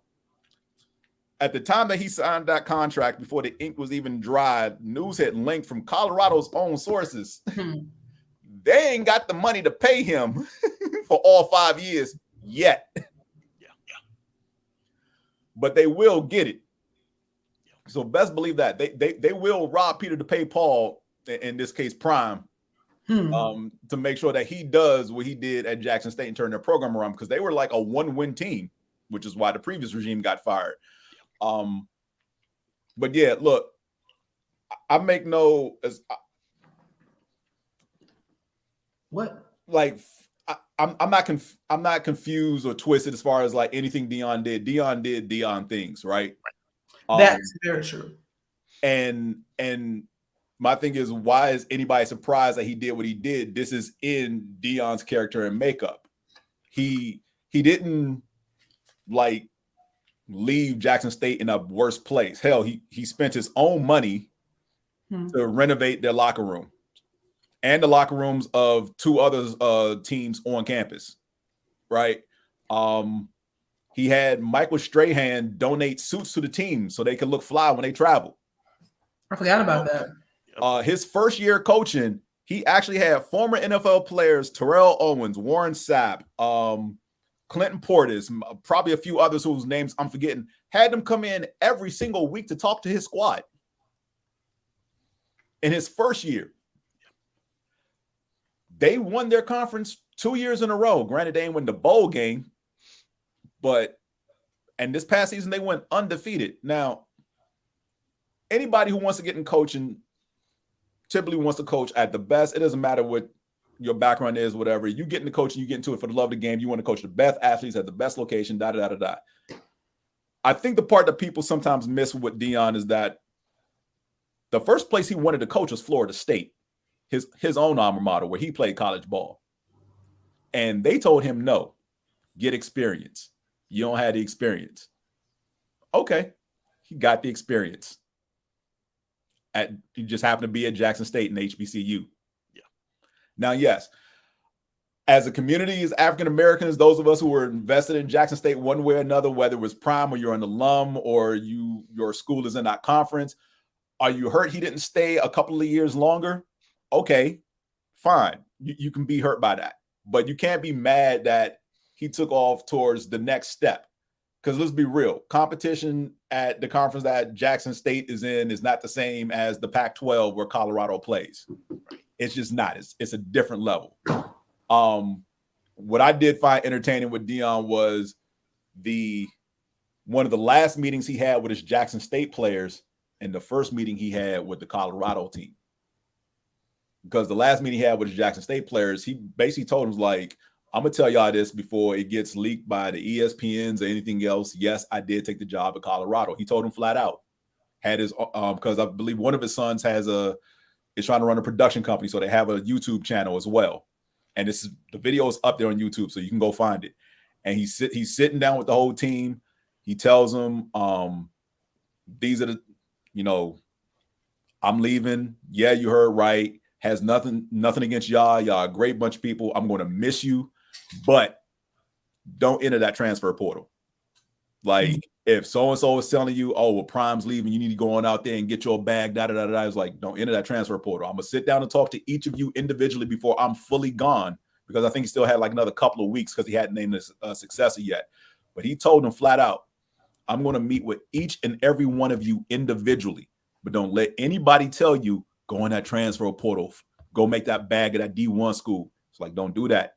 At the time that he signed that contract, before the ink was even dried, news had linked from Colorado's own sources. They ain't got the money to pay him for all 5 years yet. But they will get it. So best believe that they will rob Peter to pay Paul, in this case Prime, to make sure that he does what he did at Jackson State and turn their program around, because they were like a one-win team, which is why the previous regime got fired. But yeah, look, I make no
what
like I'm not confused or twisted as far as like anything Deion did. Deion did Deion things, right?
That's very true.
And my thing is, why is anybody surprised that he did what he did? This is in Deion's character and makeup. He didn't like leave Jackson State in a worse place. Hell, he spent his own money to renovate their locker room and the locker rooms of two other teams on campus, right? He had Michael Strahan donate suits to the team so they could look fly when they travel.
I forgot about that.
His first year coaching, he actually had former NFL players Terrell Owens, Warren Sapp, Clinton Portis, probably a few others whose names I'm forgetting, had them come in every single week to talk to his squad in his first year. They won their conference 2 years in a row. Granted, they didn't win the bowl game, and this past season they went undefeated. Now, anybody who wants to get in coaching typically wants to coach at the best. It doesn't matter what your background is, whatever. You get into coaching, you get into it for the love of the game. You want to coach the best athletes at the best location, da-da-da-da-da. I think the part that people sometimes miss with Deion is that the first place he wanted to coach was Florida State, his own alma mater, where he played college ball. And they told him, no, get experience. You don't have the experience. Okay, he got the experience. He just happened to be at Jackson State and HBCU. Yeah. Now, yes, as a community, as African Americans, those of us who were invested in Jackson State one way or another, whether it was Prime or you're an alum or your school is in that conference, are you hurt he didn't stay a couple of years longer? Okay, fine. You can be hurt by that. But you can't be mad that he took off towards the next step. Because let's be real, competition at the conference that Jackson State is in is not the same as the Pac-12 where Colorado plays. It's just not. It's a different level. What I did find entertaining with Deion was one of the last meetings he had with his Jackson State players and the first meeting he had with the Colorado team. Because the last meeting he had with his Jackson State players, he basically told them, like, I'm going to tell y'all this before it gets leaked by the ESPNs or anything else. Yes, I did take the job at Colorado. He told him flat out. Had his because I believe one of his sons is trying to run a production company, so they have a YouTube channel as well. And the video is up there on YouTube, so you can go find it. And he's sitting down with the whole team. He tells them, these are the, I'm leaving. Yeah, you heard right. Has nothing against y'all. Y'all a great bunch of people. I'm going to miss you, but don't enter that transfer portal. Like, if so-and-so is telling you, oh, well, Prime's leaving, you need to go on out there and get your bag, da-da-da-da. It's like, don't enter that transfer portal. I'm going to sit down and talk to each of you individually before I'm fully gone, because I think he still had like another couple of weeks because he hadn't named a successor yet. But he told them flat out, I'm going to meet with each and every one of you individually, but don't let anybody tell you, go in that transfer portal, go make that bag at that D1 school. It's like, don't do that.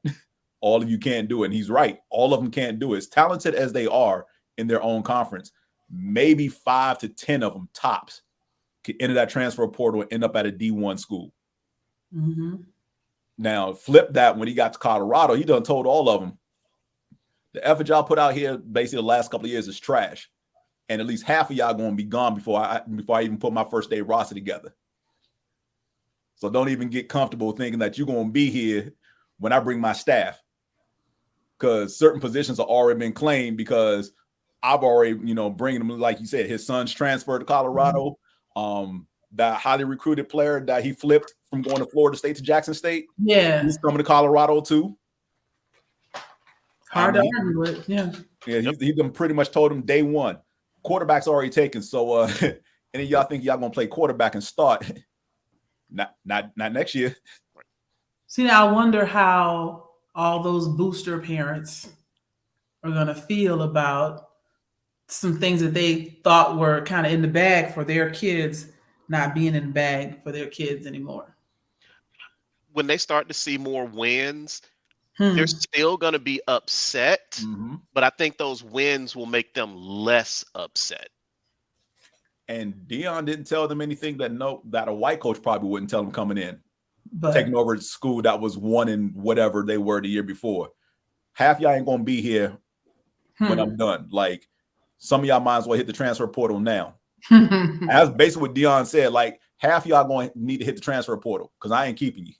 All of you can't do it. And he's right. All of them can't do it. As talented as they are in their own conference, maybe 5 to 10 of them tops could enter that transfer portal and end up at a D1 school.
Mm-hmm.
Now, flip that when he got to Colorado, he done told all of them, the effort y'all put out here basically the last couple of years is trash. And at least half of y'all going to be gone before I even put my first day roster together. So don't even get comfortable thinking that you're going to be here when I bring my staff, because certain positions have already been claimed, because I've already, bringing them, like you said, his son's transferred to Colorado. That highly recruited player that he flipped from going to Florida State to Jackson State. Yeah. He's coming to Colorado too.
Hard to argue with. Yeah.
Yeah. He pretty much told him day one, quarterback's already taken. So any of y'all think y'all going to play quarterback and start? Not next year.
See, now I wonder how all those booster parents are going to feel about some things that they thought were kind of in the bag for their kids not being in the bag for their kids anymore.
When they start to see more wins, they're still going to be upset, but I think those wins will make them less upset.
And Deion didn't tell them anything that a white coach probably wouldn't tell them coming in, taking over a school that was 1 in whatever they were the year before. Half y'all ain't going to be here when I'm done. Like, some of y'all might as well hit the transfer portal now. That's basically what Deion said. Like, half y'all going to need to hit the transfer portal because I ain't keeping you.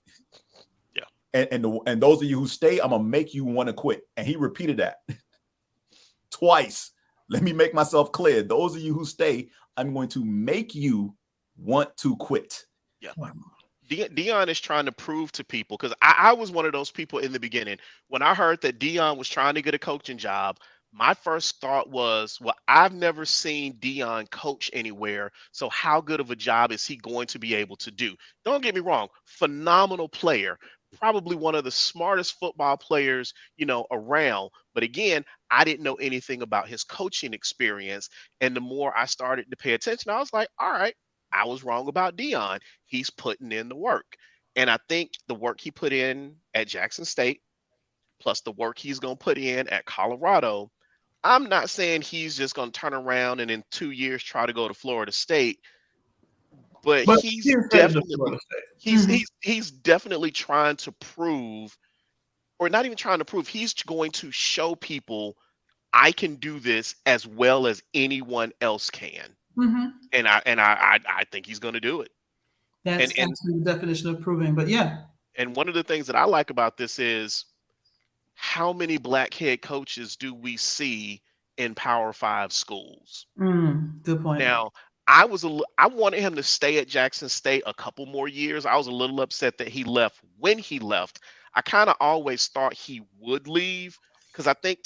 Yeah. And those of you who stay, I'm going to make you want to quit. And he repeated that twice. Let me make myself clear. Those of you who stay, I'm going to make you want to quit.
Yeah. Deion is trying to prove to people, because I was one of those people in the beginning. When I heard that Deion was trying to get a coaching job, my first thought was, well, I've never seen Deion coach anywhere, so how good of a job is he going to be able to do? Don't get me wrong, phenomenal player, probably one of the smartest football players, around. But again, I didn't know anything about his coaching experience. And the more I started to pay attention, I was like, all right, I was wrong about Deion. He's putting in the work. And I think the work he put in at Jackson State, plus the work he's going to put in at Colorado, I'm not saying he's just going to turn around and in 2 years try to go to Florida State. But he's definitely trying to prove, or not even trying to prove, he's going to show people I can do this as well as anyone else can. And I think he's going to do it.
That's actually the definition of proving, but yeah.
And one of the things that I like about this is how many black head coaches do we see in Power 5 schools?
Good point.
Now, I wanted him to stay at Jackson State a couple more years. I was a little upset that he left when he left. I kind of always thought he would leave, because I think,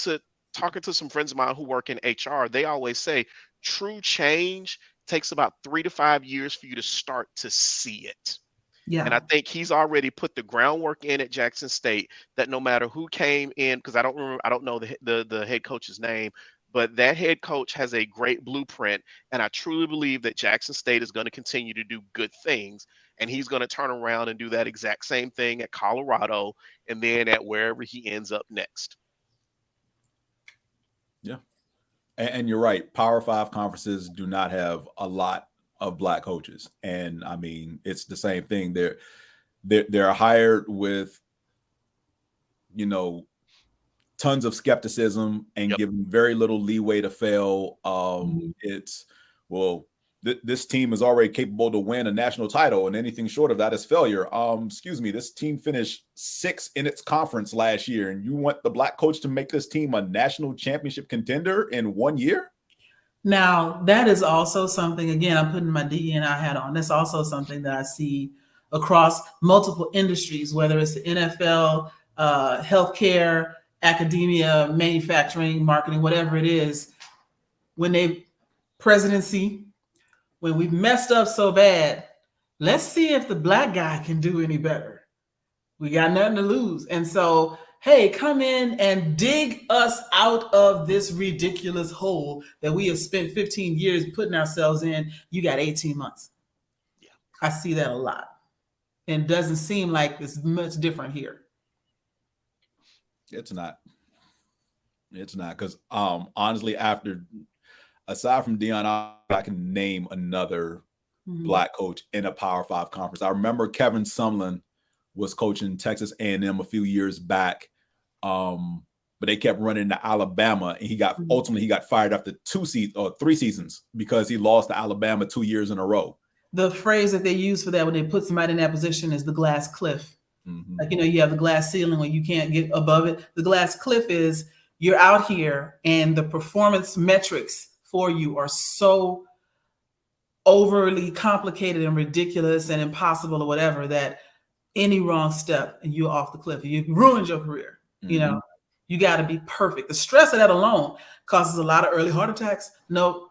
talking to some friends of mine who work in HR, they always say true change takes about 3 to 5 years for you to start to see it. Yeah. And I think he's already put the groundwork in at Jackson State that no matter who came in, because I don't know the head coach's name, but that head coach has a great blueprint, and I truly believe that Jackson State is going to continue to do good things, and he's going to turn around and do that exact same thing at Colorado and then at wherever he ends up next.
Yeah. And you're right. Power 5 conferences do not have a lot of black coaches. And I mean, it's the same thing. They're hired with, tons of skepticism and given very little leeway to fail. It's, this team is already capable to win a national title, and anything short of that is failure. This team finished 6th in its conference last year, and you want the black coach to make this team a national championship contender in 1 year?
Now, that is also something, again, I'm putting my DE&I hat on. That's also something that I see across multiple industries, whether it's the NFL, healthcare, academia, manufacturing, marketing, whatever it is. When we've messed up so bad, let's see if the black guy can do any better. We got nothing to lose. And so, hey, come in and dig us out of this ridiculous hole that we have spent 15 years putting ourselves in. You got 18 months.
Yeah.
I see that a lot. And it doesn't seem like it's much different here.
It's not. Because honestly, aside from Dion, I can name another black coach in a Power 5 conference. I remember Kevin Sumlin was coaching Texas A&M a few years back, but they kept running to Alabama, and he got fired after 3 seasons because he lost to Alabama 2 years in a row. The
phrase that they use for that when they put somebody in that position is the glass cliff. Like, you have the glass ceiling when you can't get above it. The glass cliff is you're out here and the performance metrics for you are so overly complicated and ridiculous and impossible or whatever that any wrong step and you're off the cliff. You ruined your career. You got to be perfect. The stress of that alone causes a lot of early heart attacks. No,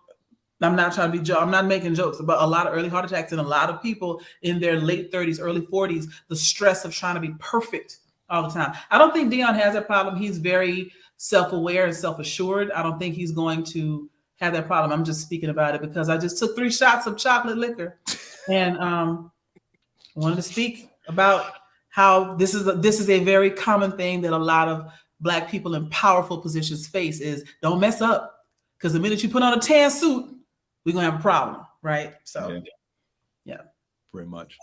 I'm not trying to be I'm not making jokes about a lot of early heart attacks and a lot of people in their late 30s, early 40s, the stress of trying to be perfect all the time. I don't think Dion has that problem. He's very self-aware and self-assured. I don't think he's going to have that problem. I'm just speaking about it because I just took 3 shots of chocolate liquor and wanted to speak about how this is a very common thing that a lot of black people in powerful positions face is don't mess up, because the minute you put on a tan suit, we're going to have a problem, right? So, yeah.
Pretty much.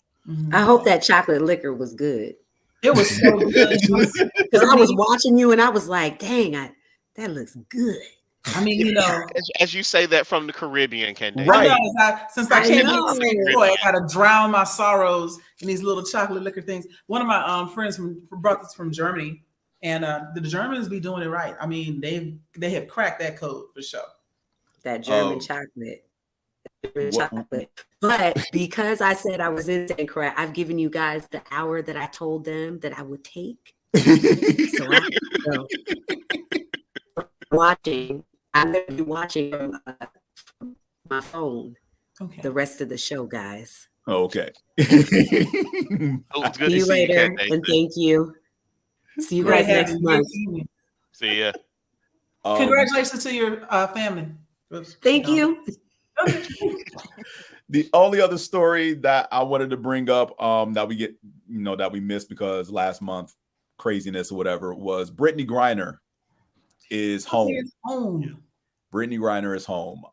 I hope that chocolate liquor was good.
It was so good.
Because I was watching you and I was like, dang, that looks good.
I mean,
as you say that from the Caribbean, Candaysee.
Right. Since I came out, I got to drown my sorrows in these little chocolate liquor things. One of my friends brought this from Germany, and the Germans be doing it right. I mean, they have cracked that code for sure.
That German chocolate. But because I said I was in St. Croix, I've given you guys the hour that I told them that I would take. So I'm going to be watching from my phone the rest of the show, guys.
Okay.
It's good
See you later, and thank you. See you guys next month.
See ya.
Congratulations to your family.
Thank you.
The only other story that I wanted to bring up that we missed because last month craziness or whatever was Brittany Griner is home. Brittany Griner is home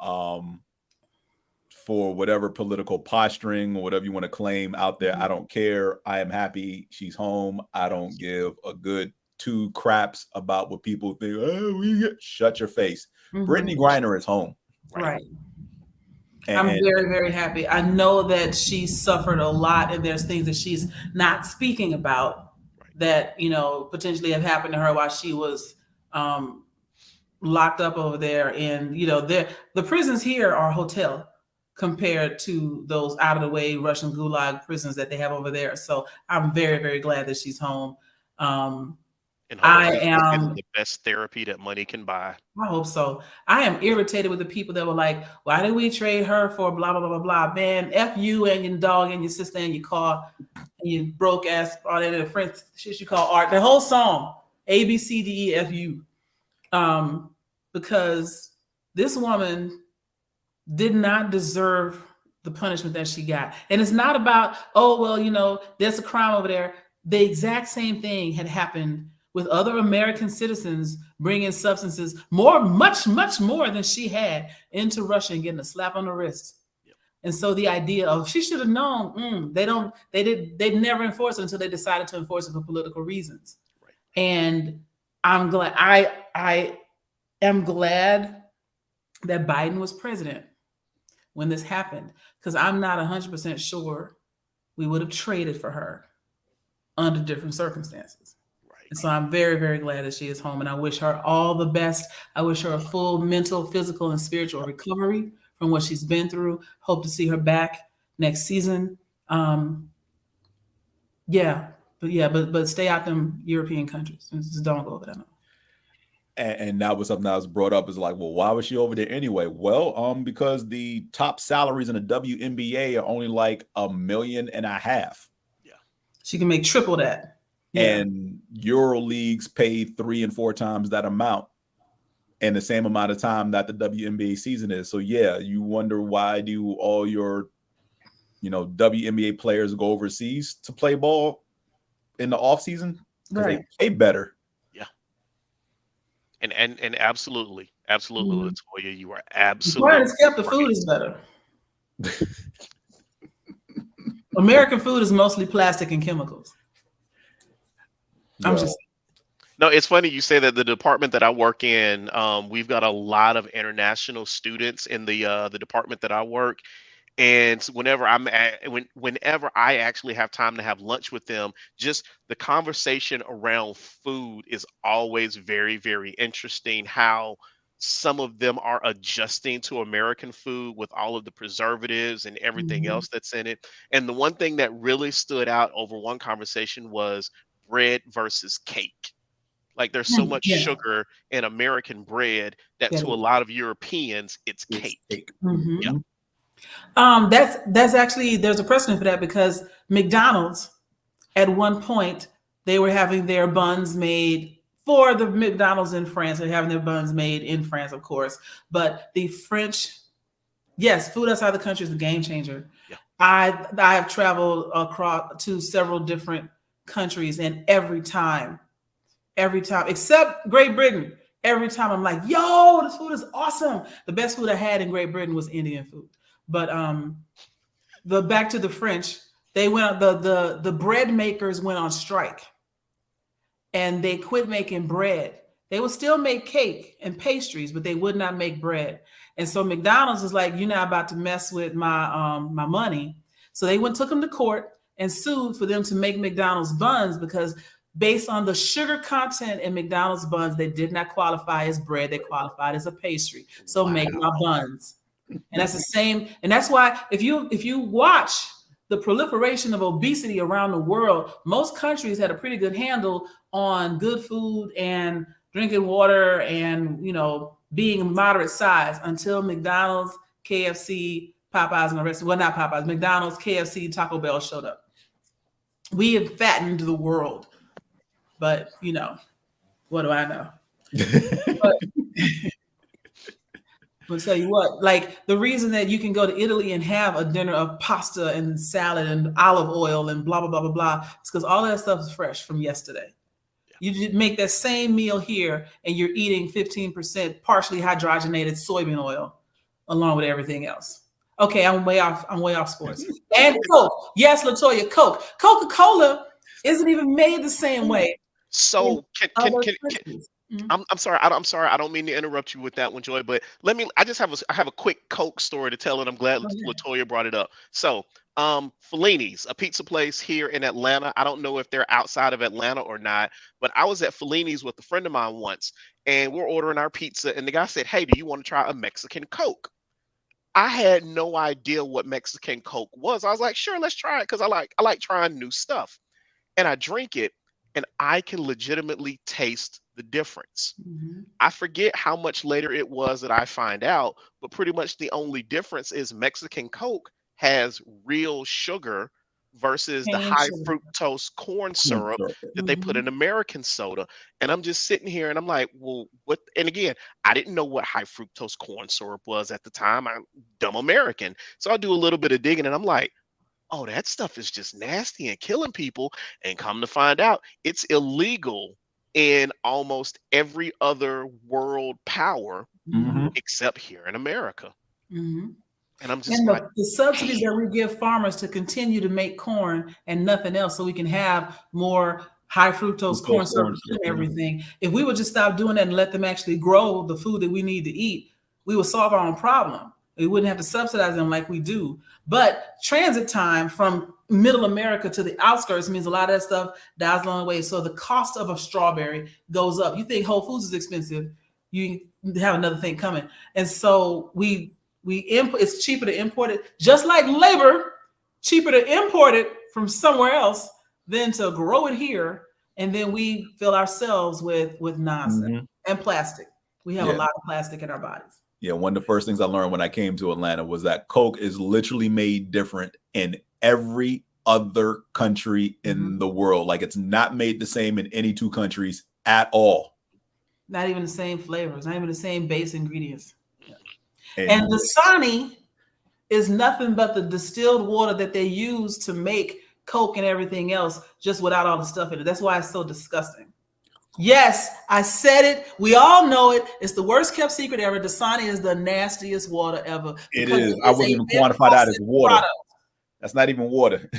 for whatever political posturing or whatever you want to claim out there. I don't care. I am happy she's home. I don't give a good 2 craps about what people think. Shut your face. Brittany Griner is home.
Right. I'm very, very happy. I know that she suffered a lot, and there's things that she's not speaking about that, potentially have happened to her while she was locked up over there. And, the prisons here are hotel compared to those out of the way Russian gulag prisons that they have over there. So I'm very, very glad that she's home.
And I am the best therapy that money can buy.
I hope so. I am irritated with the people that were like, why did we trade her for blah, blah, blah, blah, blah. Man, F you and your dog and your sister and your car and your broke ass, all that French shit you call art. The whole song, A, B, C, D, E, F, U. Because this woman did not deserve the punishment that she got. And it's not about, oh, well, you know, there's a crime over there. The exact same thing had happened with other American citizens bringing substances much more than she had into Russia and getting a slap on the wrist. Yep. And so the idea of she should have known, they never enforced it until they decided to enforce it for political reasons. Right. And I'm glad, I am glad that Biden was president when this happened, because I'm not 100% sure we would have traded for her under different circumstances. Right. And so I'm very, very glad that she is home, and I wish her all the best. I wish her a full mental, physical, and spiritual recovery from what she's been through. Hope to see her back next season. But stay out them European countries. Just don't go over there.
And that was something that was brought up, is like, well, why was she over there anyway? Well, because the top salaries in the WNBA are only like $1.5 million. Yeah.
She can make triple that.
Yeah. And Euro leagues pay 3 and 4 times that amount in the same amount of time that the WNBA season is. So yeah, you wonder, why do all your, WNBA players go overseas to play ball in the off season? Because they pay better.
And absolutely, Latoya, you are absolutely
right. Except the food is better. American food is mostly plastic and chemicals.
No, it's funny you say that. The department that I work in, we've got a lot of international students in the department that I work. And whenever I actually have time to have lunch with them, just the conversation around food is always very, very interesting. How some of them are adjusting to American food with all of the preservatives and everything else that's in it. And the one thing that really stood out over one conversation was bread versus cake. Like, there's so much sugar in American bread that to a lot of Europeans, it's cake.
Mm-hmm. Yeah. That's actually, there's a precedent for that, because McDonald's at one point, they were having their buns made for the McDonald's in France. They're having their buns made in France, of course, but the French, yes, food outside the country is a game changer. Yeah. I have traveled across to several different countries, and every time, except Great Britain, every time I'm like, yo, this food is awesome. The best food I had in Great Britain was Indian food. But back to the French, they went, the bread makers went on strike, and they quit making bread. They would still make cake and pastries, but they would not make bread. And so McDonald's was like, you're not about to mess with my money. So they took them to court and sued for them to make McDonald's buns, because based on the sugar content in McDonald's buns, they did not qualify as bread. They qualified as a pastry. So make my buns. And that's the same. And that's why if you watch the proliferation of obesity around the world, most countries had a pretty good handle on good food and drinking water and, being moderate size, until McDonald's, KFC, Popeyes, and the rest. Well, not Popeyes, McDonald's, KFC, Taco Bell showed up. We have fattened the world. But, what do I know? I'll tell you what, like, the reason that you can go to Italy and have a dinner of pasta and salad and olive oil and blah, blah, blah, blah, blah, is because all that stuff is fresh from yesterday. Yeah. You make that same meal here, and you're eating 15% partially hydrogenated soybean oil along with everything else. Okay, I'm way off sports. And Coke. Yes, Latoya, Coke. Coca-Cola isn't even made the same way.
So I'm sorry. I'm sorry. I don't mean to interrupt you with that one, Joy. But I have a quick Coke story to tell, and I'm glad Latoya brought it up. So, Fellini's, a pizza place here in Atlanta. I don't know if they're outside of Atlanta or not, but I was at Fellini's with a friend of mine once, and we're ordering our pizza, and the guy said, "Hey, do you want to try a Mexican Coke?" I had no idea what Mexican Coke was. I was like, "Sure, let's try it," because I like trying new stuff, and I drink it, and I can legitimately taste the difference. Mm-hmm. I forget how much later it was that I find out, but pretty much the only difference is Mexican Coke has real sugar versus the
Cane
high
sugar.
fructose corn syrup that they put in American soda. And I'm just sitting here and I'm like, well, what? And again, I didn't know what high fructose corn syrup was at the time. I'm dumb American. So I do a little bit of digging and I'm like, oh, that stuff is just nasty and killing people. And come to find out, it's illegal in almost every other world power except here in America.
Mhm.
And I'm just
And
like,
the subsidies that we give farmers to continue to make corn and nothing else, so we can have more high fructose corn syrup and everything. If we would just stop doing that and let them actually grow the food that we need to eat, we would solve our own problem. We wouldn't have to subsidize them like we do. But transit time from middle America to the outskirts means a lot of that stuff dies along the way. So the cost of a strawberry goes up. You think Whole Foods is expensive, you have another thing coming. And so it's cheaper to import it, just like labor, cheaper to import it from somewhere else than to grow it here. And then we fill ourselves with nonsense and plastic. We have a lot of plastic in our bodies.
Yeah, one of the first things I learned when I came to Atlanta was that Coke is literally made different in every other country in the world. Like, it's not made the same in any two countries at all.
Not even the same flavors, not even the same base ingredients. And Dasani is nothing but the distilled water that they use to make Coke and everything else, just without all the stuff in it. That's why it's so disgusting. Yes, I said it. We all know it. It's the worst kept secret ever. Dasani is the nastiest water ever.
It is. I wouldn't even quantify that as water. Product. That's not even water.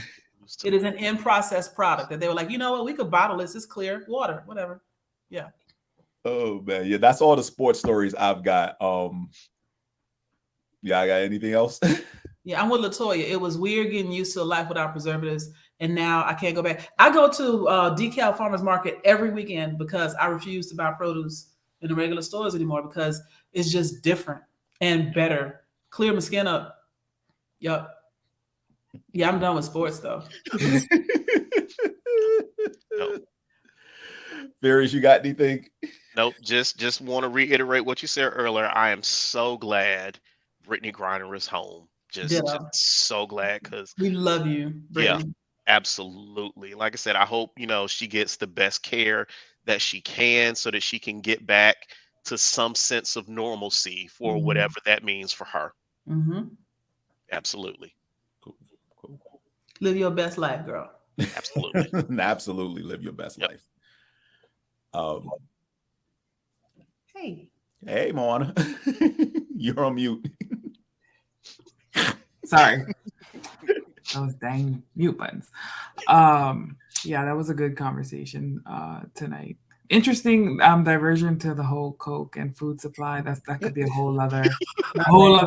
It is an in-process product that they were like, you know what? We could bottle this. It's clear water, whatever. Yeah.
Oh man, yeah. That's all the sports stories I've got. Yeah, I got anything else?
Yeah, I'm with LaToya. It was weird getting used to a life without preservatives, and now I can't go back. I go to DeKalb Farmers Market every weekend because I refuse to buy produce in the regular stores anymore because it's just different and better. Clear my skin up. Yup. Yeah, I'm done with sports though.
Nope.
Farish, you got anything?
Nope. Just want to reiterate what you said earlier. I am so glad Brittany Griner is home. Just so glad because
we love you, Brittany.
Yeah, absolutely. Like I said, I hope she gets the best care that she can so that she can get back to some sense of normalcy for whatever that means for her. Absolutely.
Cool.
Live your best life, girl.
Absolutely.
Absolutely live your best life. Hey, Moana. You're on mute.
Sorry. Those dang mute buttons. Yeah, that was a good conversation tonight. Interesting diversion to the whole Coke and food supply. That could be a whole other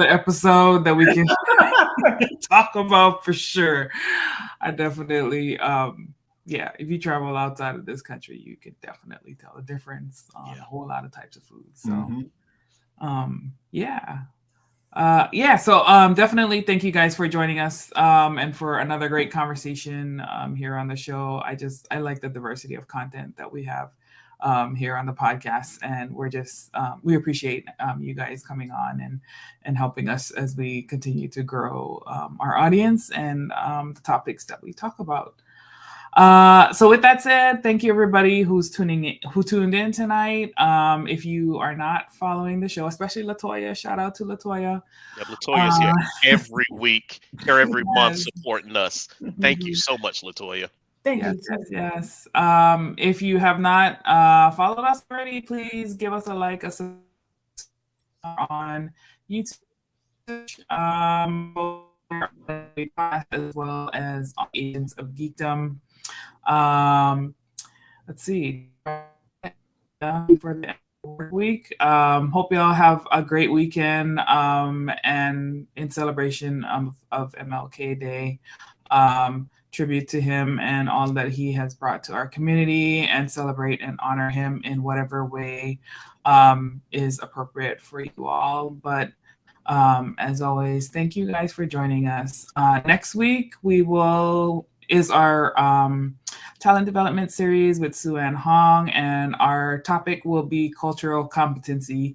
episode that we can talk about for sure. I definitely if you travel outside of this country, you could definitely tell the difference on a whole lot of types of food. So so definitely thank you guys for joining us and for another great conversation here on the show. I like the diversity of content that we have here on the podcast, and we appreciate you guys coming on and helping us as we continue to grow our audience and the topics that we talk about. So with that said, thank you everybody who tuned in tonight. If you are not following the show, especially LaToya, shout out to LaToya.
Yeah, LaToya's here every week or every month supporting us. Thank you so much, LaToya.
Thank you.
Yes. If you have not followed us already, please give us a like, on YouTube, as well as on Agents of Geekdom. Let's see. For the work week. Hope y'all have a great weekend and in celebration of MLK Day. Tribute to him and all that he has brought to our community, and celebrate and honor him in whatever way is appropriate for you all. But as always, thank you guys for joining us. Next week, we will is our talent development series with Sue-Ann Hong, and our topic will be cultural competency.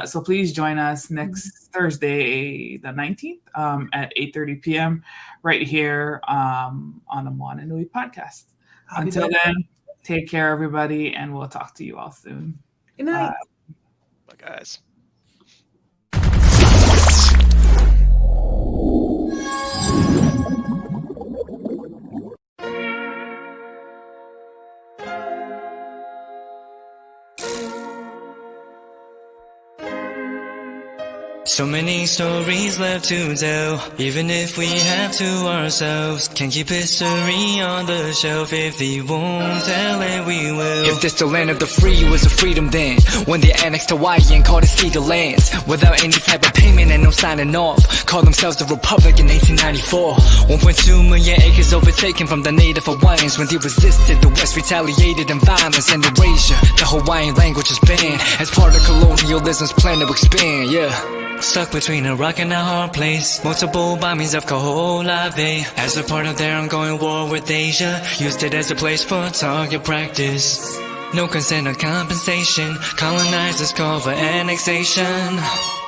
So please join us next Thursday, the 19th, at 8:30 p.m. right here on the Moana Nui Podcast. Until then, take care, everybody, and we'll talk to you all soon.
Good night.
Bye, guys.
So many stories left to tell, even if we have to ourselves. Can't keep history on the shelf. If we won't tell it, we will.
If this the land of the free, was a freedom then, when they annexed Hawaii and called it Cedar Lands, without any type of payment and no signing off. Called themselves the Republic in 1894. 1.2 million acres overtaken from the native Hawaiians. When they resisted, the West retaliated in violence and erasure. The Hawaiian language is banned as part of colonialism's plan to expand,
Stuck between a rock and a hard place. Multiple bombings of Kaho'olawe as a part of their ongoing war with Asia. Used it as a place for target practice. No consent or compensation. Colonizers call for annexation.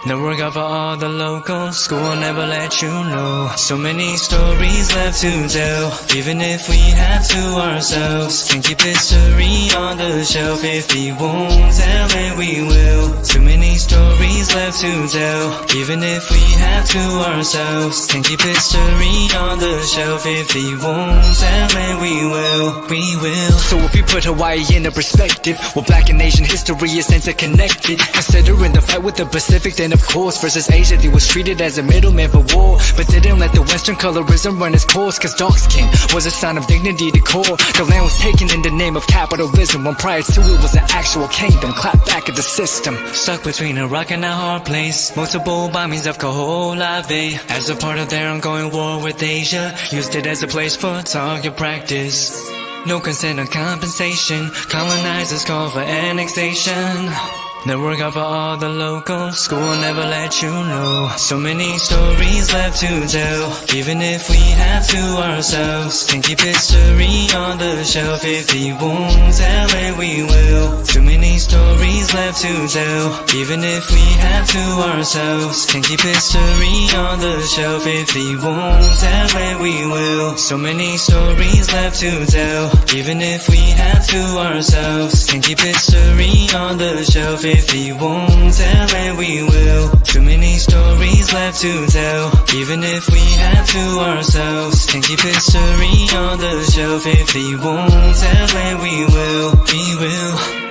No work out for all the locals. School will never let you know. So many stories left to tell, even if we have to ourselves. Can't keep history on the shelf. If we won't tell it, we will. Too many stories left to tell, even if we have to ourselves. Can't keep history on the shelf. If we won't tell it, we will. We will.
So if you put Hawaii in a perspective, well, Black and Asian history is interconnected. Considering the fight with the Pacific, then of course versus Asia, they was treated as a middleman for war, but didn't let the Western colorism run its course. Cause dark skin was a sign of dignity to core. The land was taken in the name of capitalism, when prior to it was an actual kingdom. Clap back at the system.
Stuck between a rock and a hard place. Multiple bombings of Kaho'olawe as a part of their ongoing war with Asia. Used it as a place for target practice. No consent or compensation. Colonizers call for annexation. No work out for all the locals. School will never let you know. So many stories left to tell, even if we have to ourselves. Can't keep history on the shelf. If we won't tell it, we will. Too many stories left to tell, even if we have to ourselves. Can't keep history on the shelf. If we won't tell it, we will. So many stories left to tell, even if we have to ourselves. Can't keep history on the shelf. If we won't tell it, we will. Too many stories left to tell, even if we have to ourselves. Can't keep history on the shelf. If we won't tell it, we will. We will.